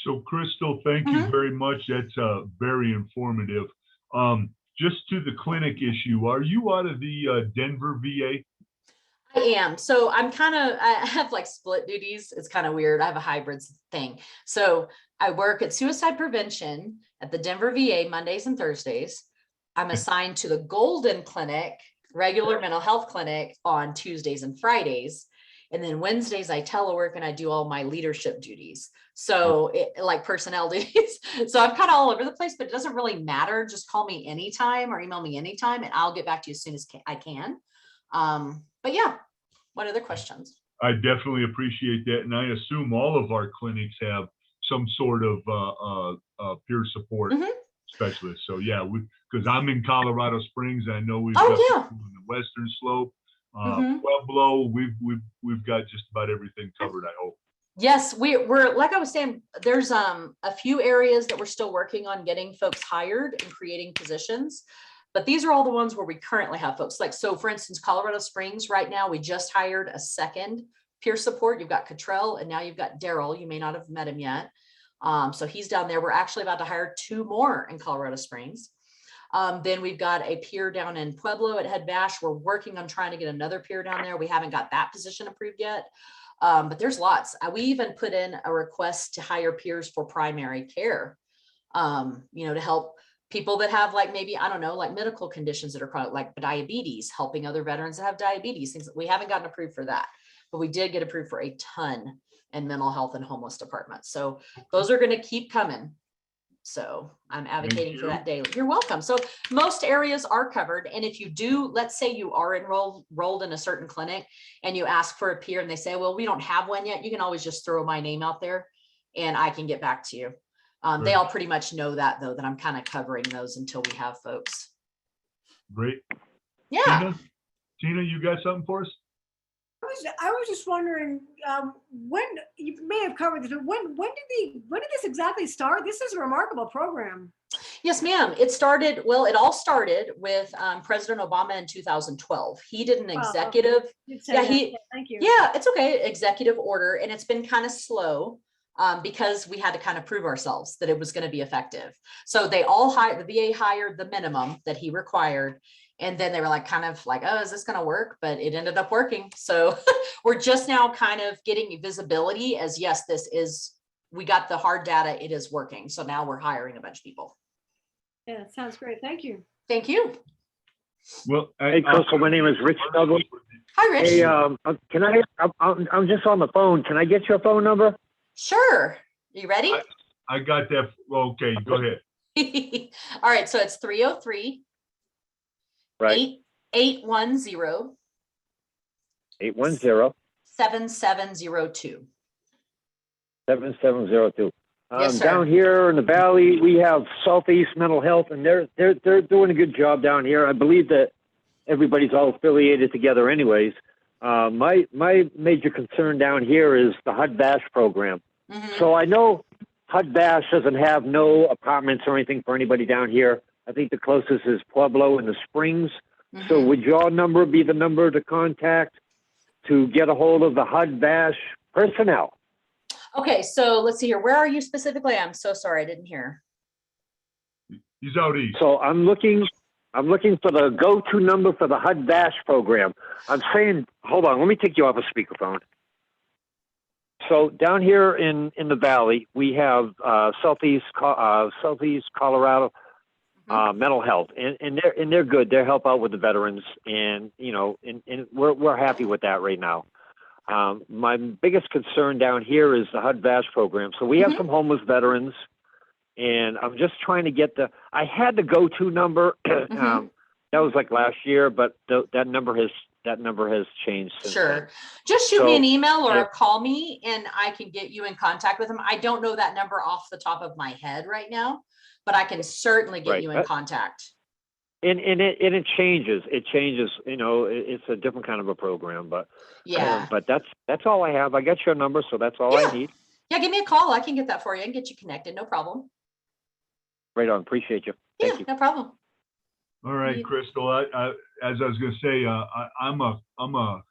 So Crystal, thank you very much. That's very informative. Just to the clinic issue, are you out of the Denver VA? I am. So I have like split duties. It's kind of weird. I have a hybrid thing. So I work at suicide prevention at the Denver VA Mondays and Thursdays. I'm assigned to the Golden Clinic, regular mental health clinic, on Tuesdays and Fridays. And then Wednesdays I telework and I do all my leadership duties. So like personnel duties. So I'm kind of all over the place, but it doesn't really matter. Just call me anytime or email me anytime and I'll get back to you as soon as I can. But yeah, what other questions? I definitely appreciate that. And I assume all of our clinics have some sort of peer support specialist. So yeah, because I'm in Colorado Springs, I know we've got people in the Western Slope, Pueblo. We've got just about everything covered, I hope. Yes, we're like I was saying, there's a few areas that we're still working on getting folks hired and creating positions. But these are all the ones where we currently have folks. Like, so for instance, Colorado Springs right now, we just hired a second peer support. You've got Cottrell and now you've got Daryl. You may not have met him yet. So he's down there. We're actually about to hire 2 more in Colorado Springs. Then we've got a peer down in Pueblo at Head Bash. We're working on trying to get another peer down there. We haven't got that position approved yet. But there's lots. We even put in a request to hire peers for primary care, to help people that have like maybe, I don't know, like medical conditions that are chronic, like diabetes, helping other veterans that have diabetes, things that we haven't gotten approved for that, but we did get approved for a ton in mental health and homeless departments. So those are going to keep coming. So I'm advocating for that daily. You're welcome. So most areas are covered. And if you do, let's say you are enrolled in a certain clinic and you ask for a peer and they say, well, we don't have one yet. You can always just throw my name out there and I can get back to you. They all pretty much know that though, that I'm kind of covering those until we have folks. Great. Yeah. Tina, you got something for us? I was just wondering, when you may have covered this, but when did this exactly start? This is a remarkable program. Yes, ma'am. It all started with President Obama in 2012. He did an executive. Thank you. Yeah, it's okay. Executive order. And it's been kind of slow. Because we had to kind of prove ourselves that it was going to be effective. So they all hired, the VA hired the minimum that he required. And then they were like, kind of like, oh, is this going to work? But it ended up working. So we're just now kind of getting visibility as yes, we got the hard data, it is working. So now we're hiring a bunch of people. Yeah, sounds great. Thank you. Thank you. Well, hey, Crystal, my name is Rich Douglas. Hi, Rich. Hey, I'm just on the phone. Can I get your phone number? Sure. You ready? I got that. Okay, go ahead. All right. So it's 303 810 7702. 7702. Yes, sir. Down here in the valley, we have Southeast Mental Health, and they're doing a good job down here. I believe that everybody's all affiliated together, anyways. My major concern down here is the HUD Bash program. So I know HUD Bash doesn't have no apartments or anything for anybody down here. I think the closest is Pueblo in the Springs. So would your number be the number to contact to get a hold of the HUD Bash personnel? Okay, so let's see here. Where are you specifically? I'm so sorry, I didn't hear. He's out east. So I'm looking for the go-to number for the HUD Bash program. I'm saying, hold on, let me take you off a speakerphone. So down here in the valley, we have Southeast Colorado mental health, and they're good. They help out with the veterans, and and we're happy with that right now. My biggest concern down here is the HUD Bash program. So we have some homeless veterans, and I'm just trying to get I had the go-to number. That was like last year, but that number has changed since then. Just shoot me an email or call me and I can get you in contact with them. I don't know that number off the top of my head right now, but I can certainly get you in contact. And it changes. It changes, it's a different kind of a program, but but that's all I have. I got your number, so that's all I need. Yeah, give me a call. I can get that for you and get you connected. No problem. Right on. Appreciate you. Thank you. No problem. All right, Crystal. As I was going to say, I'm a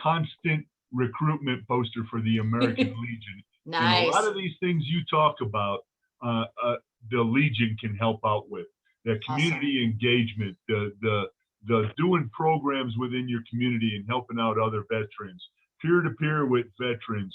constant recruitment poster for the American Legion. And a Nice. lot of these things you talk about, the Legion can help out with. The community engagement, the doing programs within your community and helping out other veterans, peer-to-peer with veterans,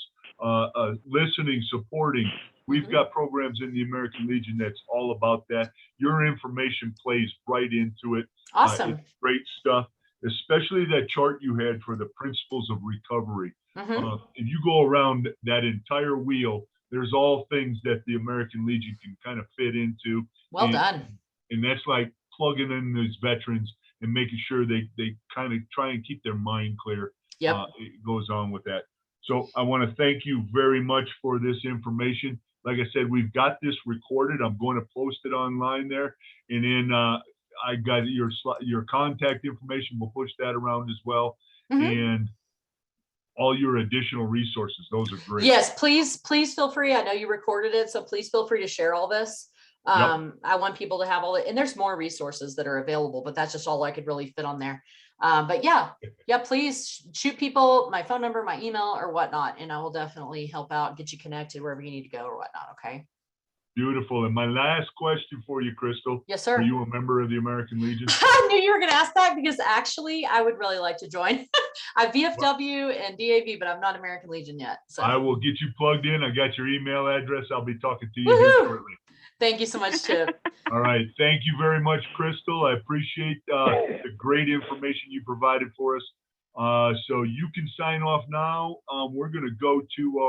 listening, supporting. We've got programs in the American Legion that's all about that. Your information plays right into it. Awesome. It's great stuff, especially that chart you had for the principles of recovery. If you go around that entire wheel, there's all things that the American Legion can kind of fit into. Well done. And that's like plugging in those veterans and making sure they kind of try and keep their mind clear. Yep. It goes on with that. So I want to thank you very much for this information. Like I said, we've got this recorded. I'm going to post it online there. And then I got your contact information. We'll push that around as well. And all your additional resources. Those are great. Yes, please feel free. I know you recorded it, so please feel free to share all this. I want people to have all it, and there's more resources that are available, but that's just all I could really fit on there. But yeah, please shoot people my phone number, my email, or whatnot, and I will definitely help out, get you connected wherever you need to go or whatnot. Okay. Beautiful. And my last question for you, Crystal. Yes, sir. Are you a member of the American Legion? I knew you were going to ask that because actually I would really like to join. I VFW and DAV, but I'm not American Legion yet. So I will get you plugged in. I got your email address. I'll be talking to you here shortly. Thank you so much, Chip. All right. Thank you very much, Crystal. I appreciate the great information you provided for us. So you can sign off now. We're going to go to